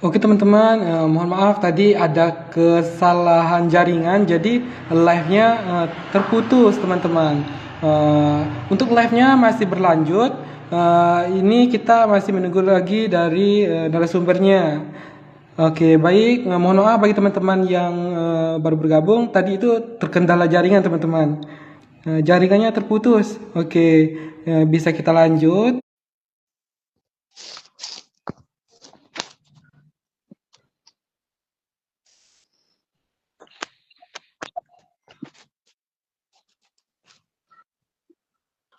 Oke teman-teman, mohon maaf tadi ada kesalahan jaringan, jadi live-nya terputus teman-teman. Untuk live-nya masih berlanjut. Ini kita masih menunggu lagi dari narasumbernya. Oke, baik. Mohon maaf bagi teman-teman yang baru bergabung. Tadi itu terkendala jaringan teman-teman. Jaringannya terputus. Oke, bisa kita lanjut.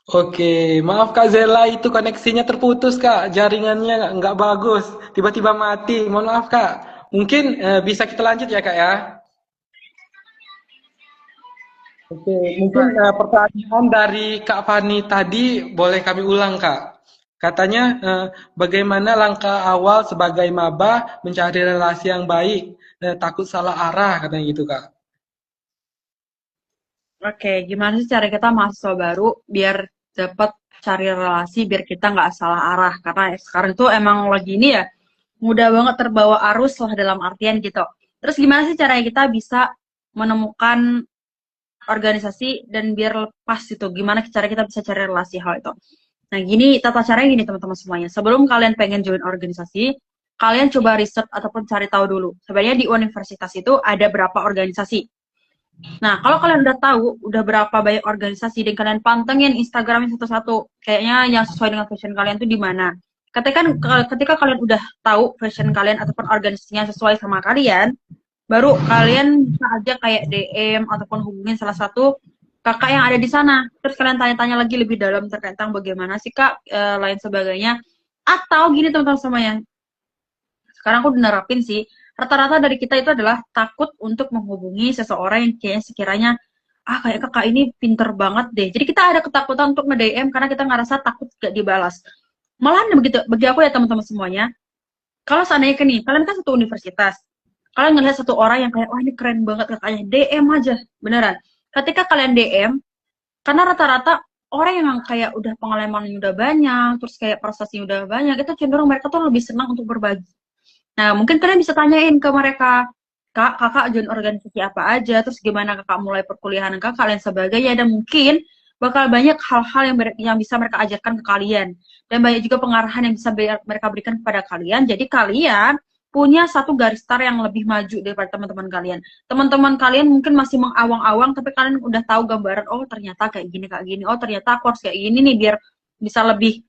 Oke, maaf Kak Zela, itu koneksinya terputus Kak, jaringannya nggak bagus, tiba-tiba mati. Mohon maaf Kak. Mungkin bisa kita lanjut ya Kak ya. Oke, mungkin pertanyaan dari Kak Fani tadi boleh kami ulang Kak. Katanya bagaimana langkah awal sebagai maba mencari relasi yang baik, takut salah arah katanya gitu Kak. Oke, gimana sih cara kita mahasiswa baru biar cepet cari relasi, biar kita nggak salah arah? Karena sekarang tuh emang lagi ini ya, mudah banget terbawa arus lah dalam artian gitu. Terus gimana sih caranya kita bisa menemukan organisasi dan biar lepas gitu? Gimana cara kita bisa cari relasi hal itu? Nah, gini, tata caranya gini teman-teman semuanya. Sebelum kalian pengen join organisasi, kalian coba riset ataupun cari tahu dulu. Sebenarnya di universitas itu ada berapa organisasi. Nah, kalau kalian udah tahu, udah berapa banyak organisasi, dan kalian pantengin Instagramnya satu-satu, kayaknya yang sesuai dengan fashion kalian tuh di mana. Ketika kalian udah tahu fashion kalian ataupun organisasinya sesuai sama kalian, baru kalian bisa aja kayak DM ataupun hubungin salah satu kakak yang ada di sana. Terus kalian tanya-tanya lagi lebih dalam terkait tentang bagaimana sih kak, lain sebagainya. Atau gini teman-teman semuanya, sekarang aku udah nerapin sih, rata-rata dari kita itu adalah takut untuk menghubungi seseorang yang kayaknya sekiranya, ah kayak kakak ini pinter banget deh. Jadi kita ada ketakutan untuk nge-DM karena kita ngerasa takut gak dibalas. Malahan begitu, bagi aku ya teman-teman semuanya, kalau seandainya nih, kalian kan satu universitas, kalian ngelihat satu orang yang kayak, wah ini keren banget kakaknya, DM aja, beneran. Ketika kalian DM, karena rata-rata orang yang kayak udah pengalamannya udah banyak, terus kayak prestasinya udah banyak, itu cenderung mereka tuh lebih senang untuk berbagi. Nah, mungkin kalian bisa tanyain ke mereka, Kak, kakak join organisasi apa aja, terus gimana kakak mulai perkuliahan kakak, dan sebagainya, dan mungkin bakal banyak hal-hal yang bisa mereka ajarkan ke kalian, dan banyak juga pengarahan yang bisa mereka berikan kepada kalian, jadi kalian punya satu garis start yang lebih maju daripada teman-teman kalian. Teman-teman kalian mungkin masih mengawang-awang, tapi kalian udah tahu gambaran, oh ternyata kayak gini, kayak gini, oh ternyata aku harus kayak gini nih, biar bisa lebih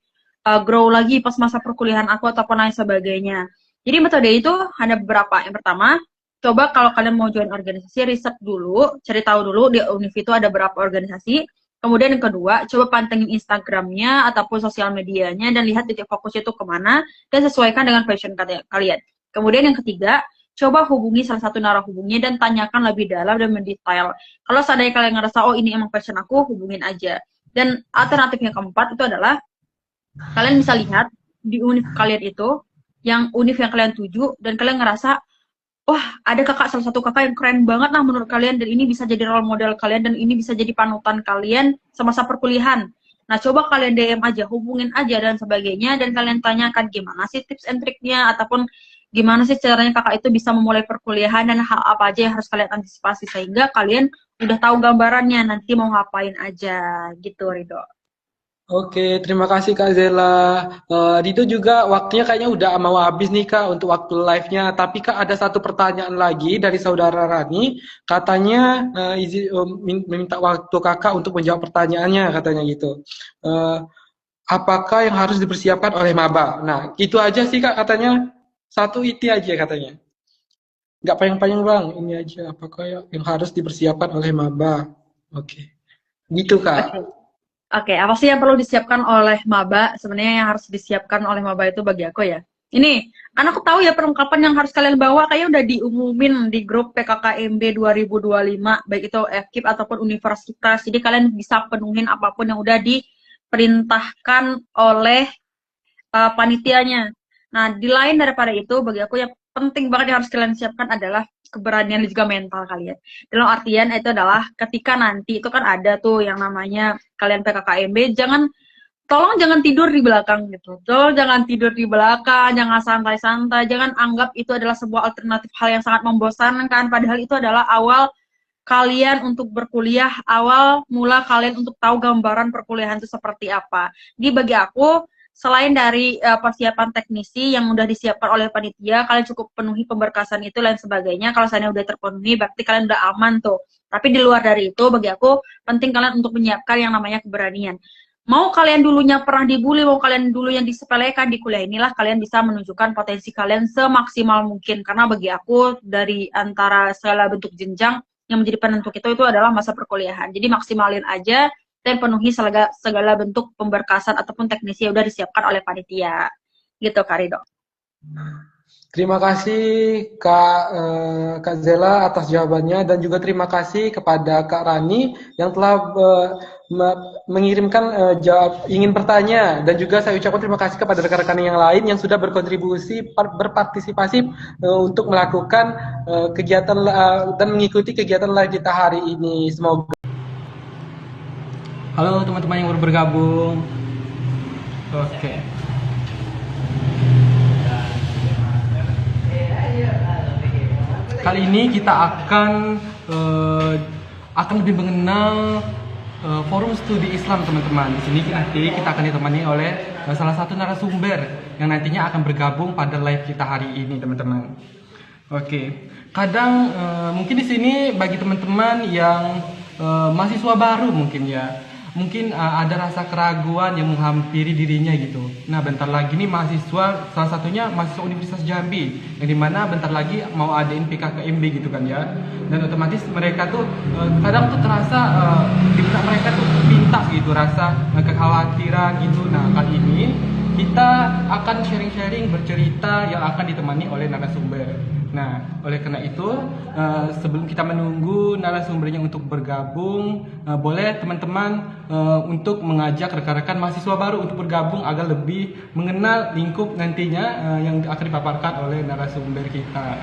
grow lagi pas masa perkuliahan aku, ataupun lain sebagainya. Jadi metode itu ada beberapa. Yang pertama, coba kalau kalian mau join organisasi, riset dulu, cari tahu dulu di UNIF itu ada berapa organisasi. Kemudian yang kedua, coba pantengin Instagramnya ataupun sosial medianya dan lihat titik fokusnya itu kemana dan sesuaikan dengan passion kalian. Kemudian yang ketiga, coba hubungi salah satu narahubungnya dan tanyakan lebih dalam dan mendetail. Kalau seandainya kalian ngerasa, oh ini emang passion aku, hubungin aja. Dan alternatif yang keempat itu adalah kalian bisa lihat di univ kalian itu, yang univ yang kalian tuju, dan kalian ngerasa, wah ada kakak, salah satu kakak yang keren banget lah menurut kalian, dan ini bisa jadi role model kalian, dan ini bisa jadi panutan kalian semasa perkuliahan. Nah, coba kalian DM aja, hubungin aja, dan sebagainya, dan kalian tanyakan gimana sih tips and triknya, ataupun gimana sih caranya kakak itu bisa memulai perkuliahan, dan hal apa aja yang harus kalian antisipasi, sehingga kalian udah tahu gambarannya, nanti mau ngapain aja, gitu Ridho. Oke, terima kasih Kak Zela. Dito juga waktunya kayaknya udah mau habis nih Kak untuk waktu live-nya. Tapi Kak ada satu pertanyaan lagi dari saudara Rani. Katanya izin meminta waktu Kakak untuk menjawab pertanyaannya katanya gitu. Eh, apakah yang harus dipersiapkan oleh maba? Nah, itu aja sih Kak katanya. Satu itu aja katanya. Nggak panjang-panjang Bang. Ini aja. Apakah yang harus dipersiapkan oleh maba? Oke. Gitu Kak. Oke. Oke, apa sih yang perlu disiapkan oleh maba? Sebenarnya yang harus disiapkan oleh maba itu bagi aku ya. Ini, kan aku tahu ya perlengkapan yang harus kalian bawa kayaknya udah diumumin di grup PKKMB 2025, baik itu FKIP ataupun universitas. Jadi kalian bisa penuhin apapun yang udah diperintahkan oleh panitianya. Nah, di lain daripada itu, bagi aku yang penting banget yang harus kalian siapkan adalah keberanian dan juga mental kalian. Dalam artian itu adalah ketika nanti itu kan ada tuh yang namanya kalian PKKMB, jangan tolong jangan tidur di belakang gitu. Tolong jangan tidur di belakang, jangan santai-santai, jangan anggap itu adalah sebuah alternatif hal yang sangat membosankan, padahal itu adalah awal kalian untuk berkuliah, awal mula kalian untuk tahu gambaran perkuliahan itu seperti apa. Jadi bagi aku, selain dari persiapan teknisi yang udah disiapkan oleh panitia, kalian cukup penuhi pemberkasan itu dan sebagainya. Kalau misalnya udah terpenuhi, berarti kalian udah aman tuh. Tapi di luar dari itu, bagi aku, penting kalian untuk menyiapkan yang namanya keberanian. Mau kalian dulunya pernah dibully, mau kalian dulu yang disepelekan di kuliah inilah, kalian bisa menunjukkan potensi kalian semaksimal mungkin. Karena bagi aku, dari antara segala bentuk jenjang, yang menjadi penentu itu adalah masa perkuliahan. Jadi maksimalin aja dan penuhi segala bentuk pemberkasan ataupun teknisi yang udah disiapkan oleh panitia. Gitu, Kak Rido. Terima kasih Kak Zela atas jawabannya dan juga terima kasih kepada Kak Rani yang telah mengirimkan ingin bertanya, dan juga saya ucapkan terima kasih kepada rekan-rekan yang lain yang sudah berkontribusi berpartisipasi untuk melakukan kegiatan dan mengikuti kegiatan live kita hari ini. Semoga. Halo teman-teman yang baru bergabung. Oke. Kali ini kita akan lebih mengenal forum studi Islam, teman-teman. Di sini nanti kita akan ditemani oleh salah satu narasumber yang nantinya akan bergabung pada live kita hari ini, teman-teman. Oke. Kadang mungkin di sini bagi teman-teman yang mahasiswa baru mungkin ya. Mungkin ada rasa keraguan yang menghampiri dirinya gitu. Nah, bentar lagi nih mahasiswa, salah satunya mahasiswa Universitas Jambi, yang dimana bentar lagi mau adain PKKMB gitu kan ya. Dan otomatis mereka tuh kadang tuh terasa di benak mereka tuh pintas gitu, rasa kekhawatiran gitu. Nah, kali ini kita akan sharing-sharing, bercerita yang akan ditemani oleh narasumber. Nah, oleh karena itu, sebelum kita menunggu narasumbernya untuk bergabung, boleh teman-teman untuk mengajak rekan-rekan mahasiswa baru untuk bergabung agar lebih mengenal lingkup nantinya yang akan dipaparkan oleh narasumber kita.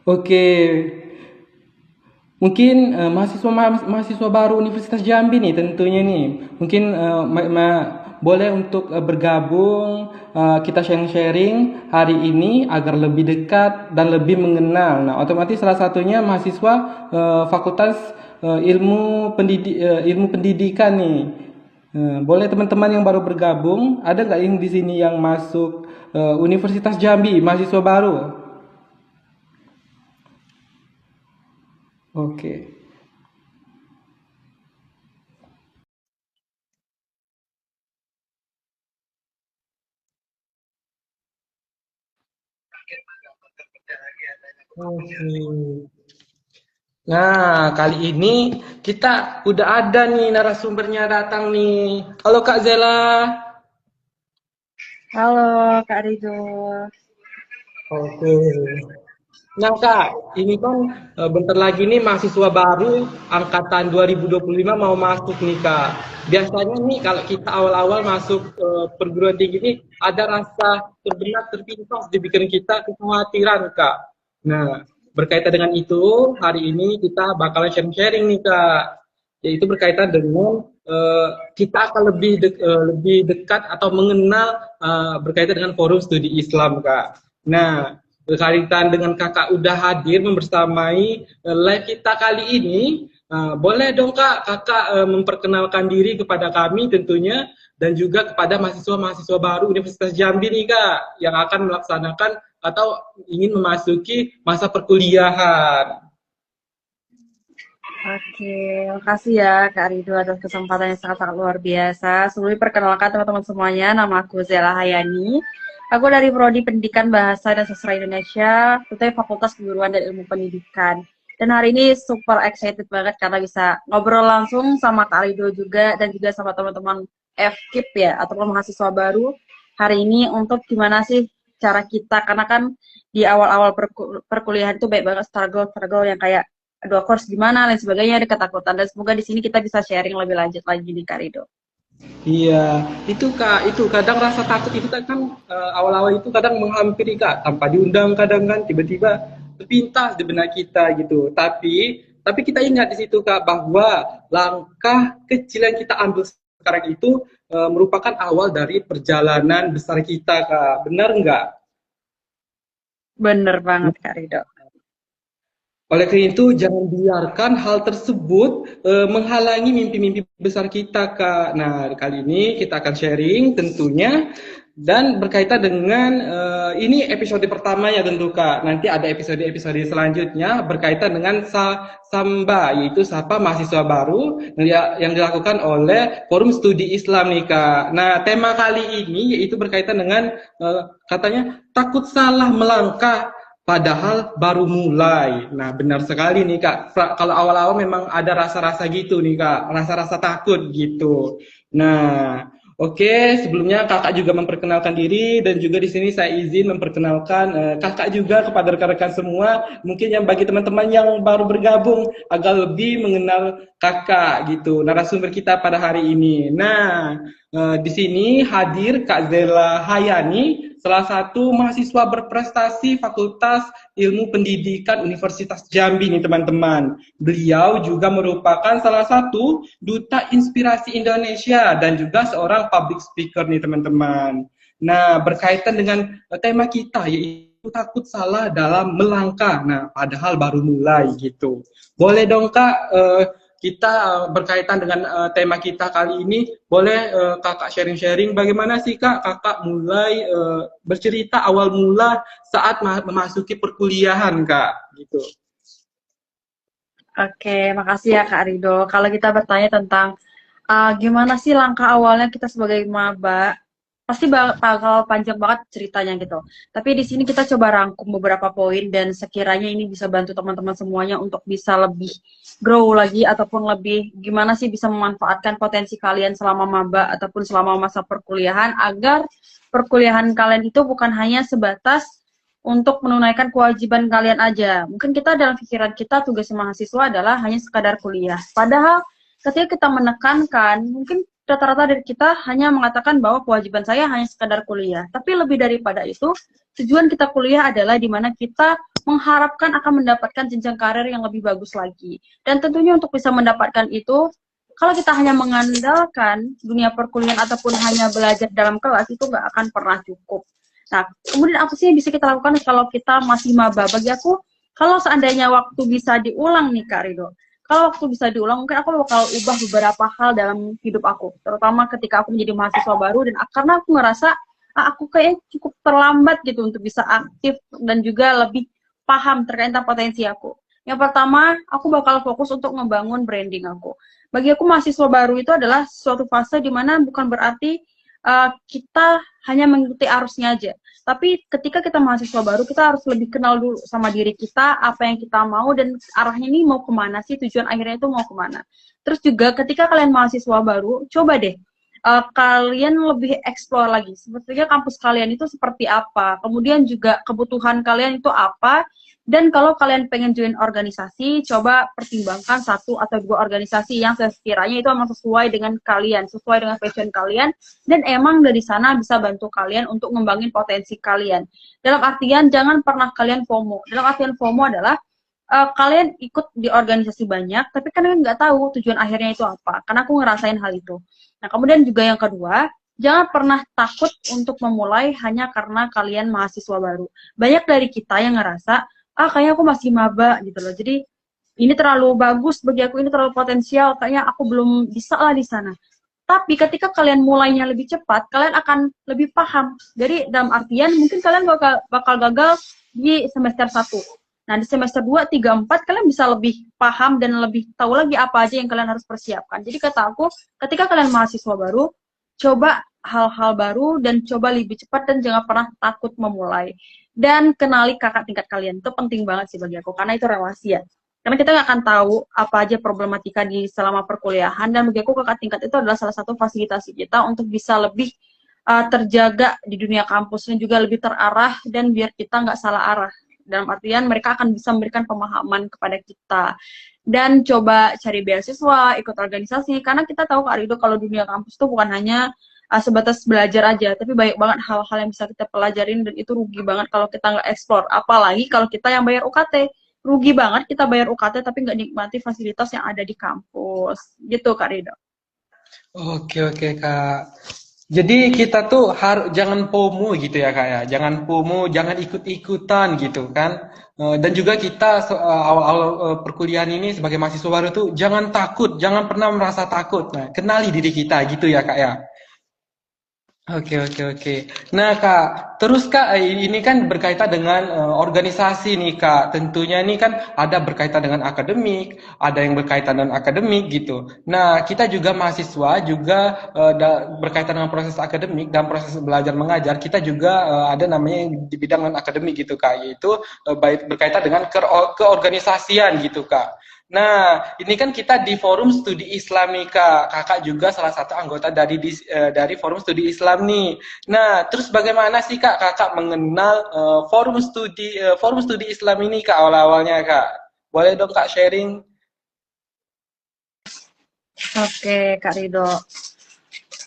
Oke, mungkin mahasiswa baru Universitas Jambi nih tentunya nih, mungkin boleh untuk bergabung, kita sharing hari ini agar lebih dekat dan lebih mengenal. Nah, otomatis salah satunya mahasiswa Fakultas Ilmu Pendidikan nih. Boleh teman-teman yang baru bergabung, ada nggak yang di sini yang masuk Universitas Jambi, mahasiswa baru? Oke. Nah, kali ini kita udah ada nih narasumbernya datang nih. Halo Kak Zela. Halo, Kak Rido. Oke. Nah Kak, ini kan bentar lagi nih mahasiswa baru angkatan 2025 mau masuk nih Kak. Biasanya nih kalau kita awal-awal masuk perguruan tinggi ini ada rasa terbenak terpintas di pikiran kita, kekhawatiran Kak. Nah, berkaitan dengan itu, hari ini kita bakalan sharing-sharing nih Kak. Yaitu berkaitan dengan kita akan lebih dekat atau mengenal berkaitan dengan forum studi Islam Kak. Nah, berkaitan dengan kakak udah hadir membersamai live kita kali ini, boleh dong kakak memperkenalkan diri kepada kami tentunya, dan juga kepada mahasiswa-mahasiswa baru Universitas Jambi nih kak, yang akan melaksanakan atau ingin memasuki masa perkuliahan. Oke, makasih ya Kak Rido atas kesempatan yang sangat-sangat luar biasa. Sebelum perkenalkan teman-teman semuanya, nama aku Zela Hayani. Aku dari Prodi Pendidikan Bahasa dan Sastra Indonesia, tentunya Fakultas Keguruan dan Ilmu Pendidikan. Dan hari ini super excited banget karena bisa ngobrol langsung sama Kak Rido juga, dan juga sama teman-teman FKIP ya, ataupun mahasiswa baru hari ini untuk gimana sih cara kita, karena kan di awal-awal perkuliahan itu banyak banget struggle yang kayak aduh aku harus gimana lain sebagainya, ada ketakutan, dan semoga di sini kita bisa sharing lebih lanjut lagi nih Kak Rido. Iya, itu Kak, itu kadang rasa takut itu kan awal-awal itu kadang menghampiri Kak, tanpa diundang kadang kan tiba-tiba terpintas di benak kita gitu. Tapi kita ingat di situ Kak bahwa langkah kecil yang kita ambil sekarang itu merupakan awal dari perjalanan besar kita Kak. Benar nggak? Bener banget Kak Rido. Oleh karena itu, jangan biarkan hal tersebut menghalangi mimpi-mimpi besar kita, Kak. Nah, kali ini kita akan sharing tentunya dan berkaitan dengan ini episode pertama ya tentu, Kak. Nanti ada episode-episode selanjutnya berkaitan dengan Samba, yaitu Sapa Mahasiswa Baru yang dilakukan oleh Forum Studi Islam nih, Kak. Nah, tema kali ini yaitu berkaitan dengan katanya takut salah melangkah padahal baru mulai. Nah, benar sekali nih Kak. Kalau awal-awal memang ada rasa-rasa gitu nih Kak, rasa-rasa takut gitu. Nah, oke, sebelumnya Kakak juga memperkenalkan diri dan juga di sini saya izin memperkenalkan Kakak juga kepada rekan-rekan semua. Mungkin yang bagi teman-teman yang baru bergabung agak lebih mengenal Kakak gitu, narasumber kita pada hari ini. Nah, di sini hadir Kak Zela Hayani, salah satu mahasiswa berprestasi Fakultas Ilmu Pendidikan Universitas Jambi nih teman-teman. Beliau juga merupakan salah satu duta inspirasi Indonesia dan juga seorang public speaker nih teman-teman. Nah, berkaitan dengan tema kita yaitu takut salah dalam melangkah. Nah, padahal baru mulai gitu. Boleh dong Kak, kita berkaitan dengan tema kita kali ini, boleh Kakak sharing-sharing bagaimana sih Kak Kakak mulai bercerita awal mula saat memasuki perkuliahan Kak gitu. Oke, makasih ya Kak Rido. Kalau kita bertanya tentang gimana sih langkah awalnya kita sebagai maba, pasti bakal panjang banget ceritanya gitu. Tapi di sini kita coba rangkum beberapa poin dan sekiranya ini bisa bantu teman-teman semuanya untuk bisa lebih grow lagi ataupun lebih gimana sih bisa memanfaatkan potensi kalian selama maba ataupun selama masa perkuliahan agar perkuliahan kalian itu bukan hanya sebatas untuk menunaikan kewajiban kalian aja. Mungkin kita dalam pikiran kita tugas mahasiswa adalah hanya sekadar kuliah. Padahal ketika kita menekankan, mungkin rata-rata dari kita hanya mengatakan bahwa kewajiban saya hanya sekadar kuliah. Tapi lebih daripada itu, tujuan kita kuliah adalah di mana kita mengharapkan akan mendapatkan jenjang karir yang lebih bagus lagi. Dan tentunya untuk bisa mendapatkan itu, kalau kita hanya mengandalkan dunia perkuliahan ataupun hanya belajar dalam kelas, itu nggak akan pernah cukup. Nah, kemudian apa sih yang bisa kita lakukan kalau kita masih maba? Bagi aku, kalau seandainya waktu bisa diulang nih Kak Rido, kalau waktu bisa diulang, mungkin aku bakal ubah beberapa hal dalam hidup aku. Terutama ketika aku menjadi mahasiswa baru dan karena aku ngerasa aku kayaknya cukup terlambat gitu untuk bisa aktif dan juga lebih paham terkait tentang potensi aku. Yang pertama, aku bakal fokus untuk membangun branding aku. Bagi aku mahasiswa baru itu adalah suatu fase di mana bukan berarti kita hanya mengikuti arusnya aja. Tapi ketika kita mahasiswa baru, kita harus lebih kenal dulu sama diri kita, apa yang kita mau, dan arahnya ini mau kemana sih, tujuan akhirnya itu mau kemana. Terus juga ketika kalian mahasiswa baru, coba deh, kalian lebih explore lagi. Sebetulnya kampus kalian itu seperti apa, kemudian juga kebutuhan kalian itu apa, dan kalau kalian pengen join organisasi, coba pertimbangkan 1 atau 2 organisasi yang sekiranya itu memang sesuai dengan kalian, sesuai dengan passion kalian, dan emang dari sana bisa bantu kalian untuk ngembangin potensi kalian. Dalam artian, jangan pernah kalian FOMO. Dalam artian FOMO adalah, kalian ikut di organisasi banyak, tapi kalian nggak tahu tujuan akhirnya itu apa. Karena aku ngerasain hal itu. Nah, kemudian juga yang kedua, jangan pernah takut untuk memulai hanya karena kalian mahasiswa baru. Banyak dari kita yang ngerasa, kayaknya aku masih maba gitu loh. Jadi ini terlalu bagus bagi aku, ini terlalu potensial, kayaknya aku belum bisa lah di sana. Tapi ketika kalian mulainya lebih cepat, kalian akan lebih paham. Jadi dalam artian mungkin kalian bakal gagal di semester 1. Nah, di semester 2, 3, 4 kalian bisa lebih paham dan lebih tahu lagi apa aja yang kalian harus persiapkan. Jadi kata aku, ketika kalian mahasiswa baru, coba hal-hal baru dan coba lebih cepat dan jangan pernah takut memulai. Dan kenali kakak tingkat kalian, itu penting banget sih bagi aku, karena itu relasi ya. Karena kita nggak akan tahu apa aja problematika di selama perkuliahan, dan bagi aku kakak tingkat itu adalah salah satu fasilitasi kita untuk bisa lebih terjaga di dunia kampusnya juga lebih terarah dan biar kita nggak salah arah. Dalam artian mereka akan bisa memberikan pemahaman kepada kita dan coba cari beasiswa, ikut organisasi karena kita tahu Kak Rido kalau dunia kampus itu bukan hanya sebatas belajar aja, tapi banyak banget hal-hal yang bisa kita pelajarin dan itu rugi banget kalau kita nggak explore. Apalagi kalau kita yang bayar UKT, rugi banget kita bayar UKT tapi nggak nikmati fasilitas yang ada di kampus. Gitu Kak Rido. Oke oke Kak. Jadi kita tuh harus jangan FOMO gitu ya Kak ya. Jangan FOMO, jangan ikut-ikutan gitu kan. Dan juga kita awal-awal perkuliahan ini sebagai mahasiswa baru tuh jangan takut, jangan pernah merasa takut. Nah, kenali diri kita gitu ya Kak ya. Oke, oke, oke. Nah, Kak, terus Kak, ini kan berkaitan dengan organisasi nih, Kak. Tentunya ini kan ada berkaitan dengan akademik, ada yang berkaitan dengan akademik gitu. Nah, kita juga mahasiswa juga berkaitan dengan proses akademik dan proses belajar mengajar. Kita juga ada namanya yang di bidang non akademik gitu, Kak, yaitu baik berkaitan dengan keorganisasian gitu, Kak. Nah, ini kan kita di Forum Studi Islam nih, Kak. Kakak juga salah satu anggota dari Forum Studi Islam nih. Nah, terus bagaimana sih Kak Kakak mengenal Forum Studi Islam ini Kak awal-awalnya Kak? Boleh dong Kak sharing? Oke, Kak Rido.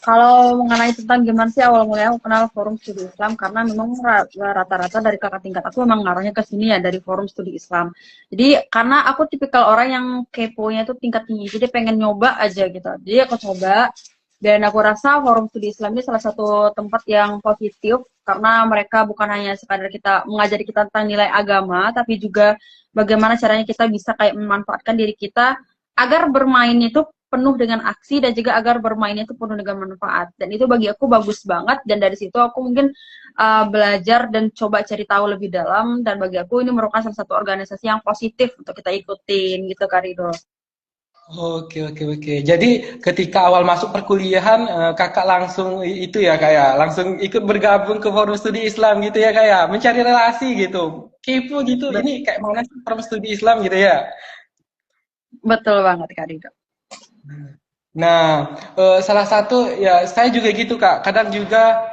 Kalau mengenai tentang gimana sih awal mulanya aku kenal Forum Studi Islam, karena memang rata-rata dari kakak tingkat aku memang ngarahnya ke sini ya, dari Forum Studi Islam. Jadi karena aku tipikal orang yang keponya itu tingkat tinggi, jadi pengen nyoba aja gitu. Jadi aku coba, dan aku rasa Forum Studi Islam ini salah satu tempat yang positif, karena mereka bukan hanya sekadar kita mengajari kita tentang nilai agama, tapi juga bagaimana caranya kita bisa kayak memanfaatkan diri kita agar bermain itu penuh dengan aksi dan juga agar bermainnya itu penuh dengan manfaat, dan itu bagi aku bagus banget, dan dari situ aku mungkin belajar dan coba cari tahu lebih dalam, dan bagi aku ini merupakan salah satu organisasi yang positif untuk kita ikutin gitu Kak Rido. Oke, oke, oke. Jadi ketika awal masuk perkuliahan, kakak langsung itu ya Kak ya, langsung ikut bergabung ke Forum Studi Islam gitu ya Kak ya, mencari relasi gitu. Kepo gitu, ini kayak mana sih Forum Studi Islam gitu ya? Betul banget Kak Rido. Nah, salah satu ya saya juga gitu Kak. Kadang juga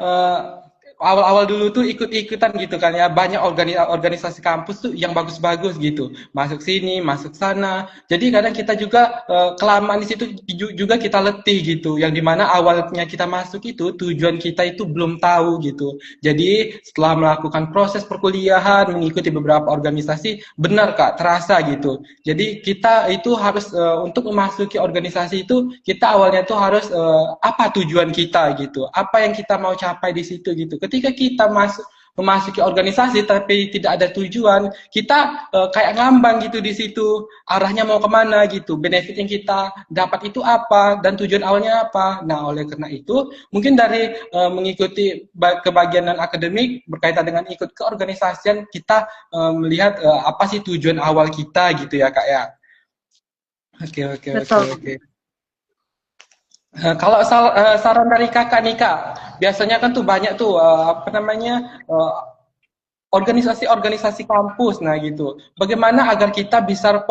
awal-awal dulu tuh ikut-ikutan gitu kan ya. Banyak organisasi kampus tuh yang bagus-bagus gitu. Masuk sini, masuk sana. Jadi kadang kita juga kelamaan di situ juga kita letih gitu. Yang dimana awalnya kita masuk itu tujuan kita itu belum tahu gitu. Jadi setelah melakukan proses perkuliahan, mengikuti beberapa organisasi, benar Kak, terasa gitu. Jadi kita itu harus untuk memasuki organisasi itu kita awalnya tuh harus apa tujuan kita gitu, apa yang kita mau capai di situ gitu. Ketika kita memasuki organisasi tapi tidak ada tujuan, kita kayak ngambang gitu di situ, arahnya mau kemana gitu, benefit yang kita dapat itu apa dan tujuan awalnya apa. Nah, oleh karena itu mungkin dari mengikuti kebagian non akademik berkaitan dengan ikut keorganisasian, kita melihat apa sih tujuan awal kita gitu ya Kak ya. Oke, oke, oke, Betul. oke. Kalau saran dari kakak nih kak, biasanya kan tuh banyak tuh apa namanya organisasi-organisasi kampus, nah gitu. Bagaimana agar kita bisa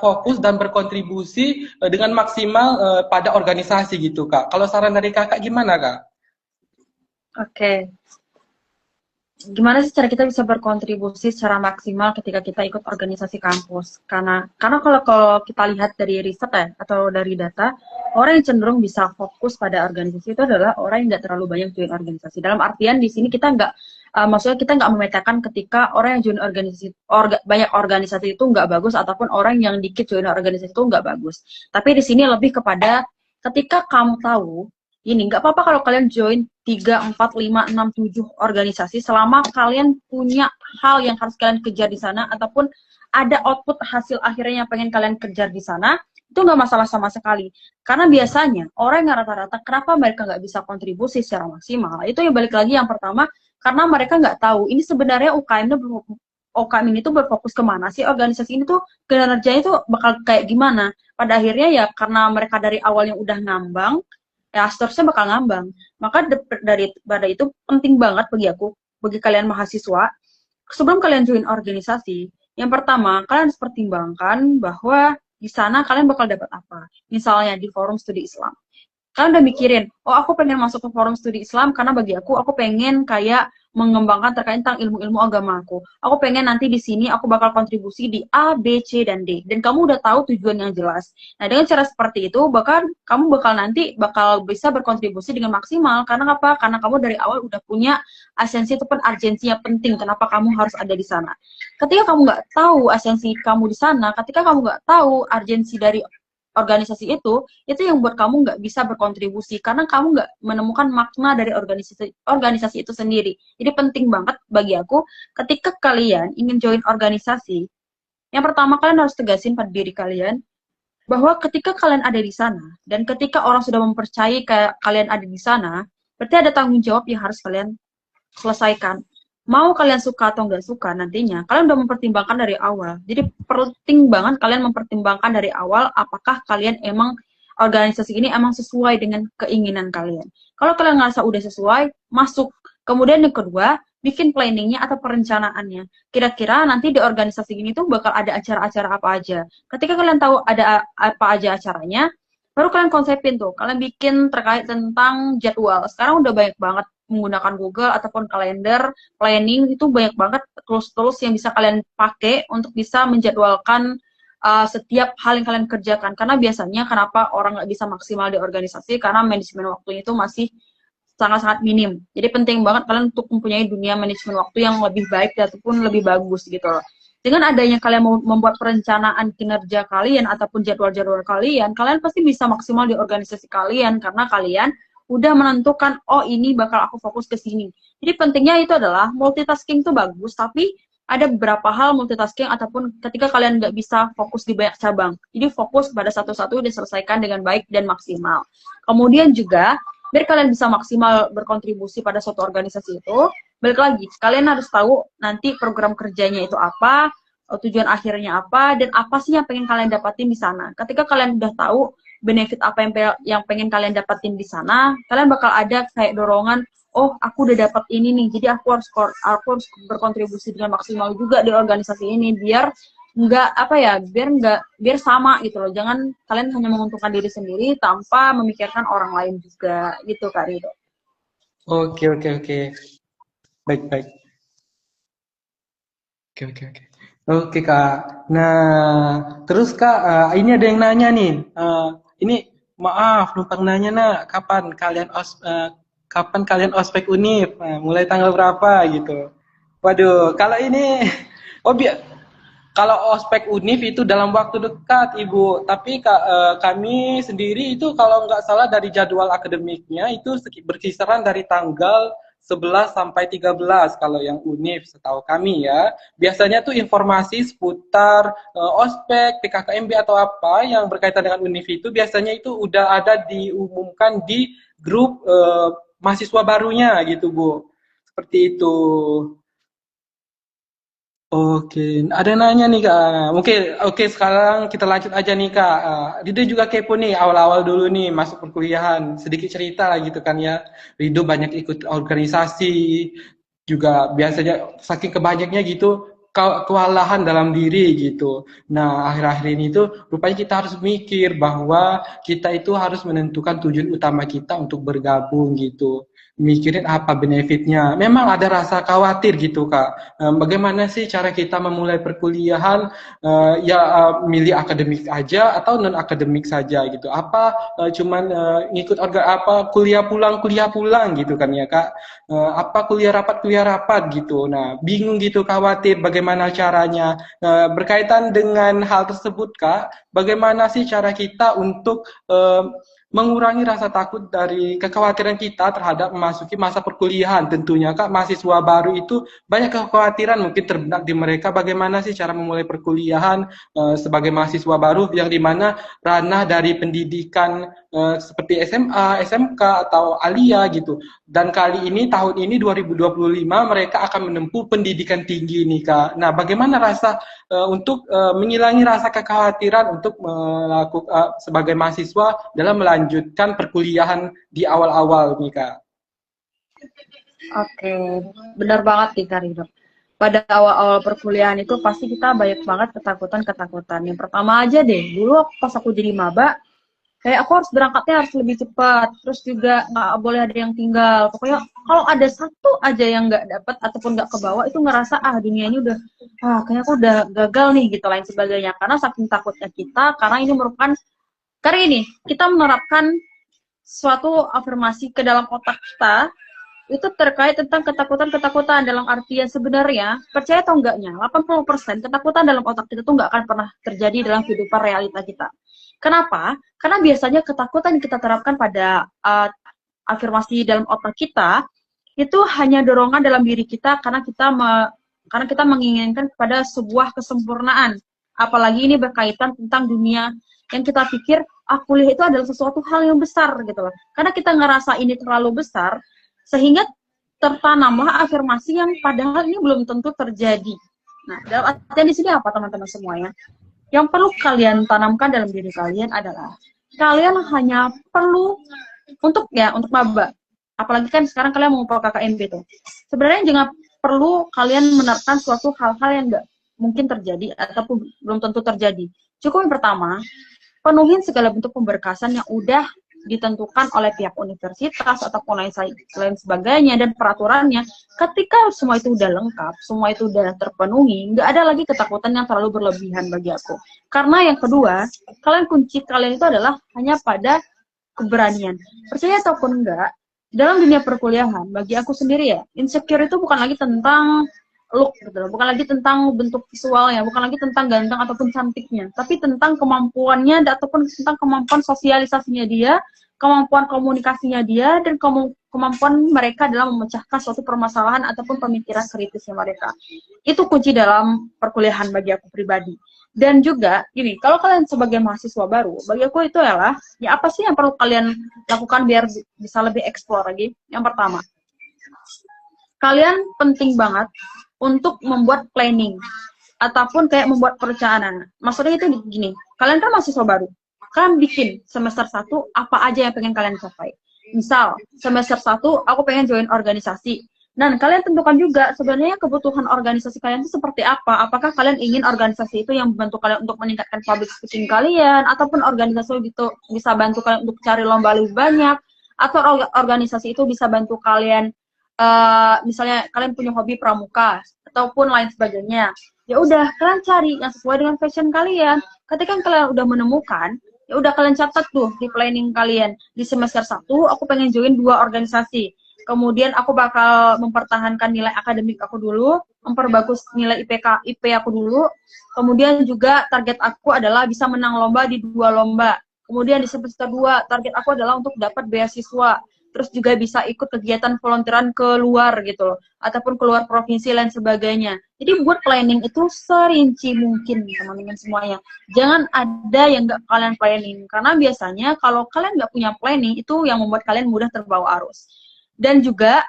fokus dan berkontribusi dengan maksimal pada organisasi gitu kak. Kalau saran dari kakak gimana kak? Oke. Gimana sih cara kita bisa berkontribusi secara maksimal ketika kita ikut organisasi kampus? Karena kalau kita lihat dari riset ya atau dari data, orang yang cenderung bisa fokus pada organisasi itu adalah orang yang nggak terlalu banyak join organisasi. Dalam artian di sini kita nggak, maksudnya kita nggak memetakan ketika orang yang join organisasi, banyak organisasi itu nggak bagus, ataupun orang yang dikit join organisasi itu nggak bagus. Tapi di sini lebih kepada ketika kamu tahu, ini nggak apa-apa kalau kalian join 3, 4, 5, 6, 7 organisasi selama kalian punya hal yang harus kalian kejar di sana, ataupun ada output hasil akhirnya yang pengen kalian kejar di sana, itu nggak masalah sama sekali. Karena biasanya orang yang rata-rata kenapa mereka nggak bisa kontribusi secara maksimal, itu yang balik lagi yang pertama, karena mereka nggak tahu ini sebenarnya UKM ini tuh berfokus kemana sih, organisasi ini tuh kinerjanya tuh bakal kayak gimana. Pada akhirnya ya karena mereka dari awalnya udah ngambang, ya seterusnya bakal ngambang. Maka pada itu penting banget bagi aku, bagi kalian mahasiswa, sebelum kalian join organisasi, yang pertama kalian harus pertimbangkan bahwa di sana kalian bakal dapat apa. Misalnya di Forum Studi Islam, Kalian udah mikirin, oh aku pengen masuk ke forum studi Islam karena bagi aku pengen kayak mengembangkan terkait tentang ilmu-ilmu agama aku. Aku pengen nanti di sini aku bakal kontribusi di A, B, C, dan D. Dan kamu udah tahu tujuan yang jelas. Nah, dengan cara seperti itu, bahkan kamu bakal bisa berkontribusi dengan maksimal. Karena apa? Karena kamu dari awal udah punya esensi ataupun urgensi yang penting. Kenapa kamu harus ada di sana? Ketika kamu nggak tahu esensi kamu di sana, ketika kamu nggak tahu urgensi dari organisasi itu yang buat kamu nggak bisa berkontribusi karena kamu nggak menemukan makna dari organisasi itu sendiri. Jadi penting banget bagi aku ketika kalian ingin join organisasi, yang pertama kalian harus tegasin pada diri kalian bahwa ketika kalian ada di sana dan ketika orang sudah mempercayai kalian ada di sana, berarti ada tanggung jawab yang harus kalian selesaikan. Mau kalian suka atau nggak suka nantinya, kalian udah mempertimbangkan dari awal. Jadi penting banget kalian mempertimbangkan dari awal apakah kalian emang organisasi ini emang sesuai dengan keinginan kalian. Kalau kalian ngerasa udah sesuai, masuk. Kemudian yang kedua, bikin planningnya atau perencanaannya. Kira-kira nanti di organisasi ini tuh bakal ada acara-acara apa aja. Ketika kalian tahu ada apa aja acaranya, baru kalian konsepin tuh. Kalian bikin terkait tentang jadwal. Sekarang udah banyak banget menggunakan Google ataupun kalender, planning itu banyak banget tools-tools yang bisa kalian pakai untuk bisa menjadwalkan setiap hal yang kalian kerjakan. Karena biasanya kenapa orang nggak bisa maksimal di organisasi karena manajemen waktunya itu masih sangat-sangat minim. Jadi penting banget kalian untuk mempunyai dunia manajemen waktu yang lebih baik ataupun lebih bagus gitu loh. Dengan adanya kalian membuat perencanaan kinerja kalian ataupun jadwal-jadwal kalian, kalian pasti bisa maksimal di organisasi kalian karena kalian udah menentukan, oh ini bakal aku fokus ke sini. Jadi pentingnya itu adalah multitasking itu bagus, tapi ada beberapa hal multitasking ataupun ketika kalian nggak bisa fokus di banyak cabang. Jadi fokus pada satu-satu diselesaikan dengan baik dan maksimal. Kemudian juga, biar kalian bisa maksimal berkontribusi pada suatu organisasi itu, balik lagi, kalian harus tahu nanti program kerjanya itu apa, tujuan akhirnya apa, dan apa sih yang pengen kalian dapatin di sana. Ketika kalian udah tahu benefit apa yang pengen kalian dapatin di sana, kalian bakal ada kayak dorongan, oh aku udah dapat ini nih, jadi aku harus berkontribusi dengan maksimal juga di organisasi ini biar biar sama gitu loh. Jangan kalian hanya menguntungkan diri sendiri tanpa memikirkan orang lain juga gitu Kak Rido. Oke, oke, oke. Baik, baik. Oke, oke, oke. Oke, Kak. Nah, terus Kak, ini ada yang nanya nih. Ini maaf, numpang nanya kapan kalian ospek Univ? Mulai tanggal berapa gitu. Waduh, kalau ini oh kalau ospek Univ itu dalam waktu dekat, Ibu. Tapi kami sendiri itu kalau nggak salah dari jadwal akademiknya itu berkisaran dari tanggal 11 sampai 13 kalau yang Univ setahu kami ya. Biasanya tuh informasi seputar ospek, PKKMB atau apa yang berkaitan dengan Univ itu biasanya itu udah ada diumumkan di grup mahasiswa barunya gitu, Bu. Seperti itu. Oke, ada nanya nih Kak. Oke, sekarang kita lanjut aja nih Kak. Rido juga kepo nih awal-awal dulu nih masuk perkuliahan. Sedikit cerita lah gitu kan ya. Rido banyak ikut organisasi, juga biasanya saking kebanyaknya gitu kewalahan dalam diri gitu. Nah, akhir-akhir ini tuh rupanya kita harus mikir bahwa kita itu harus menentukan tujuan utama kita untuk bergabung gitu. Mikirin apa benefitnya. Memang ada rasa khawatir gitu Kak. Bagaimana sih cara kita memulai perkuliahan milih akademik aja atau non akademik saja gitu. Apa cuman ngikut kuliah pulang gitu kan ya Kak. Apa kuliah rapat gitu. Nah, bingung gitu, khawatir bagaimana caranya. Berkaitan dengan hal tersebut Kak, bagaimana sih cara kita untuk mengurangi rasa takut dari kekhawatiran kita terhadap memasuki masa perkuliahan. Tentunya Kak, mahasiswa baru itu banyak kekhawatiran mungkin terbenak di mereka. Bagaimana sih cara memulai perkuliahan sebagai mahasiswa baru yang dimana ranah dari pendidikan seperti SMA, SMK atau Alia gitu. Dan kali ini tahun ini 2025 mereka akan menempuh pendidikan tinggi nih Kak. Nah, bagaimana rasa untuk mengurangi rasa kekhawatiran untuk melakukan sebagai mahasiswa dalam melanjutkan perkuliahan di awal-awal nih Kak. Oke, benar banget nih Kak Rido. Pada awal-awal perkuliahan itu pasti kita banyak banget ketakutan. Yang pertama aja deh, dulu pas aku jadi maba, Kayak aku harus berangkatnya harus lebih cepat, terus juga nggak boleh ada yang tinggal. Pokoknya kalau ada satu aja yang nggak dapat ataupun nggak kebawa, itu ngerasa dunia ini udah, kayaknya aku udah gagal nih gitu lain sebagainya. Karena saking takutnya kita, karena ini merupakan, karena ini kita menerapkan suatu afirmasi ke dalam otak kita itu terkait tentang ketakutan-ketakutan dalam artian sebenarnya, percaya atau enggaknya, 80% ketakutan dalam otak kita tuh nggak akan pernah terjadi dalam kehidupan realita kita. Kenapa? Karena biasanya ketakutan yang kita terapkan pada afirmasi dalam otak kita itu hanya dorongan dalam diri kita karena kita menginginkan kepada sebuah kesempurnaan. Apalagi ini berkaitan tentang dunia yang kita pikir kuliah itu adalah sesuatu hal yang besar gitu loh. Karena kita ngerasa ini terlalu besar, sehingga tertanamlah afirmasi yang padahal ini belum tentu terjadi. Nah, dalam artian di sini apa teman-teman semuanya? Yang perlu kalian tanamkan dalam diri kalian adalah kalian hanya perlu untuk maba. Apalagi kan sekarang kalian mau KKMB tuh. Sebenarnya jangan perlu kalian menerapkan suatu hal-hal yang nggak mungkin terjadi ataupun belum tentu terjadi. Cukup yang pertama, penuhin segala bentuk pemberkasan yang udah ditentukan oleh pihak universitas ataupun lain sebagainya dan peraturannya. Ketika semua itu udah lengkap, semua itu udah terpenuhi, nggak ada lagi ketakutan yang terlalu berlebihan bagi aku. Karena yang kedua, kunci kalian itu adalah hanya pada keberanian. Percaya ataupun enggak, dalam dunia perkuliahan, bagi aku sendiri ya, insecure itu bukan lagi tentang look gitu loh, bukan lagi tentang bentuk visualnya, bukan lagi tentang ganteng ataupun cantiknya, tapi tentang kemampuannya ataupun tentang kemampuan sosialisasinya dia, kemampuan komunikasinya dia, dan kemampuan mereka dalam memecahkan suatu permasalahan ataupun pemikiran kritisnya mereka. Itu kunci dalam perkuliahan bagi aku pribadi. Dan juga gini, kalau kalian sebagai mahasiswa baru, bagi aku itu adalah ya apa sih yang perlu kalian lakukan biar bisa lebih eksplor lagi. Yang pertama, kalian penting banget untuk membuat planning ataupun kayak membuat perencanaan. Maksudnya itu gini, kalian kan mahasiswa baru, kalian bikin semester 1 apa aja yang pengen kalian capai. Misal semester 1 aku pengen join organisasi. Dan kalian tentukan juga sebenarnya kebutuhan organisasi kalian itu seperti apa. Apakah kalian ingin organisasi itu yang membantu kalian untuk meningkatkan public speaking kalian, ataupun organisasi itu bisa bantu kalian untuk cari lomba lebih banyak, atau organisasi itu bisa bantu kalian misalnya kalian punya hobi pramuka ataupun lain sebagainya. Ya udah, kalian cari yang sesuai dengan passion kalian. Ketika kalian udah menemukan, ya udah kalian catat tuh di planning kalian. Di semester 1 aku pengen join 2 organisasi. Kemudian aku bakal mempertahankan nilai akademik aku dulu, memperbagus nilai IP aku dulu. Kemudian juga target aku adalah bisa menang lomba di 2 lomba. Kemudian di semester 2 target aku adalah untuk dapat beasiswa. Terus juga bisa ikut kegiatan volunteeran keluar gitu loh, ataupun keluar provinsi lain sebagainya. Jadi buat planning itu serinci mungkin teman-teman semuanya. Jangan ada yang nggak kalian planning, karena biasanya kalau kalian nggak punya planning itu yang membuat kalian mudah terbawa arus. Dan juga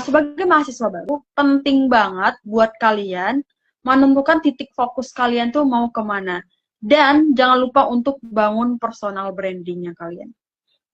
sebagai mahasiswa baru penting banget buat kalian menentukan titik fokus kalian tuh mau kemana. Dan jangan lupa untuk bangun personal brandingnya kalian.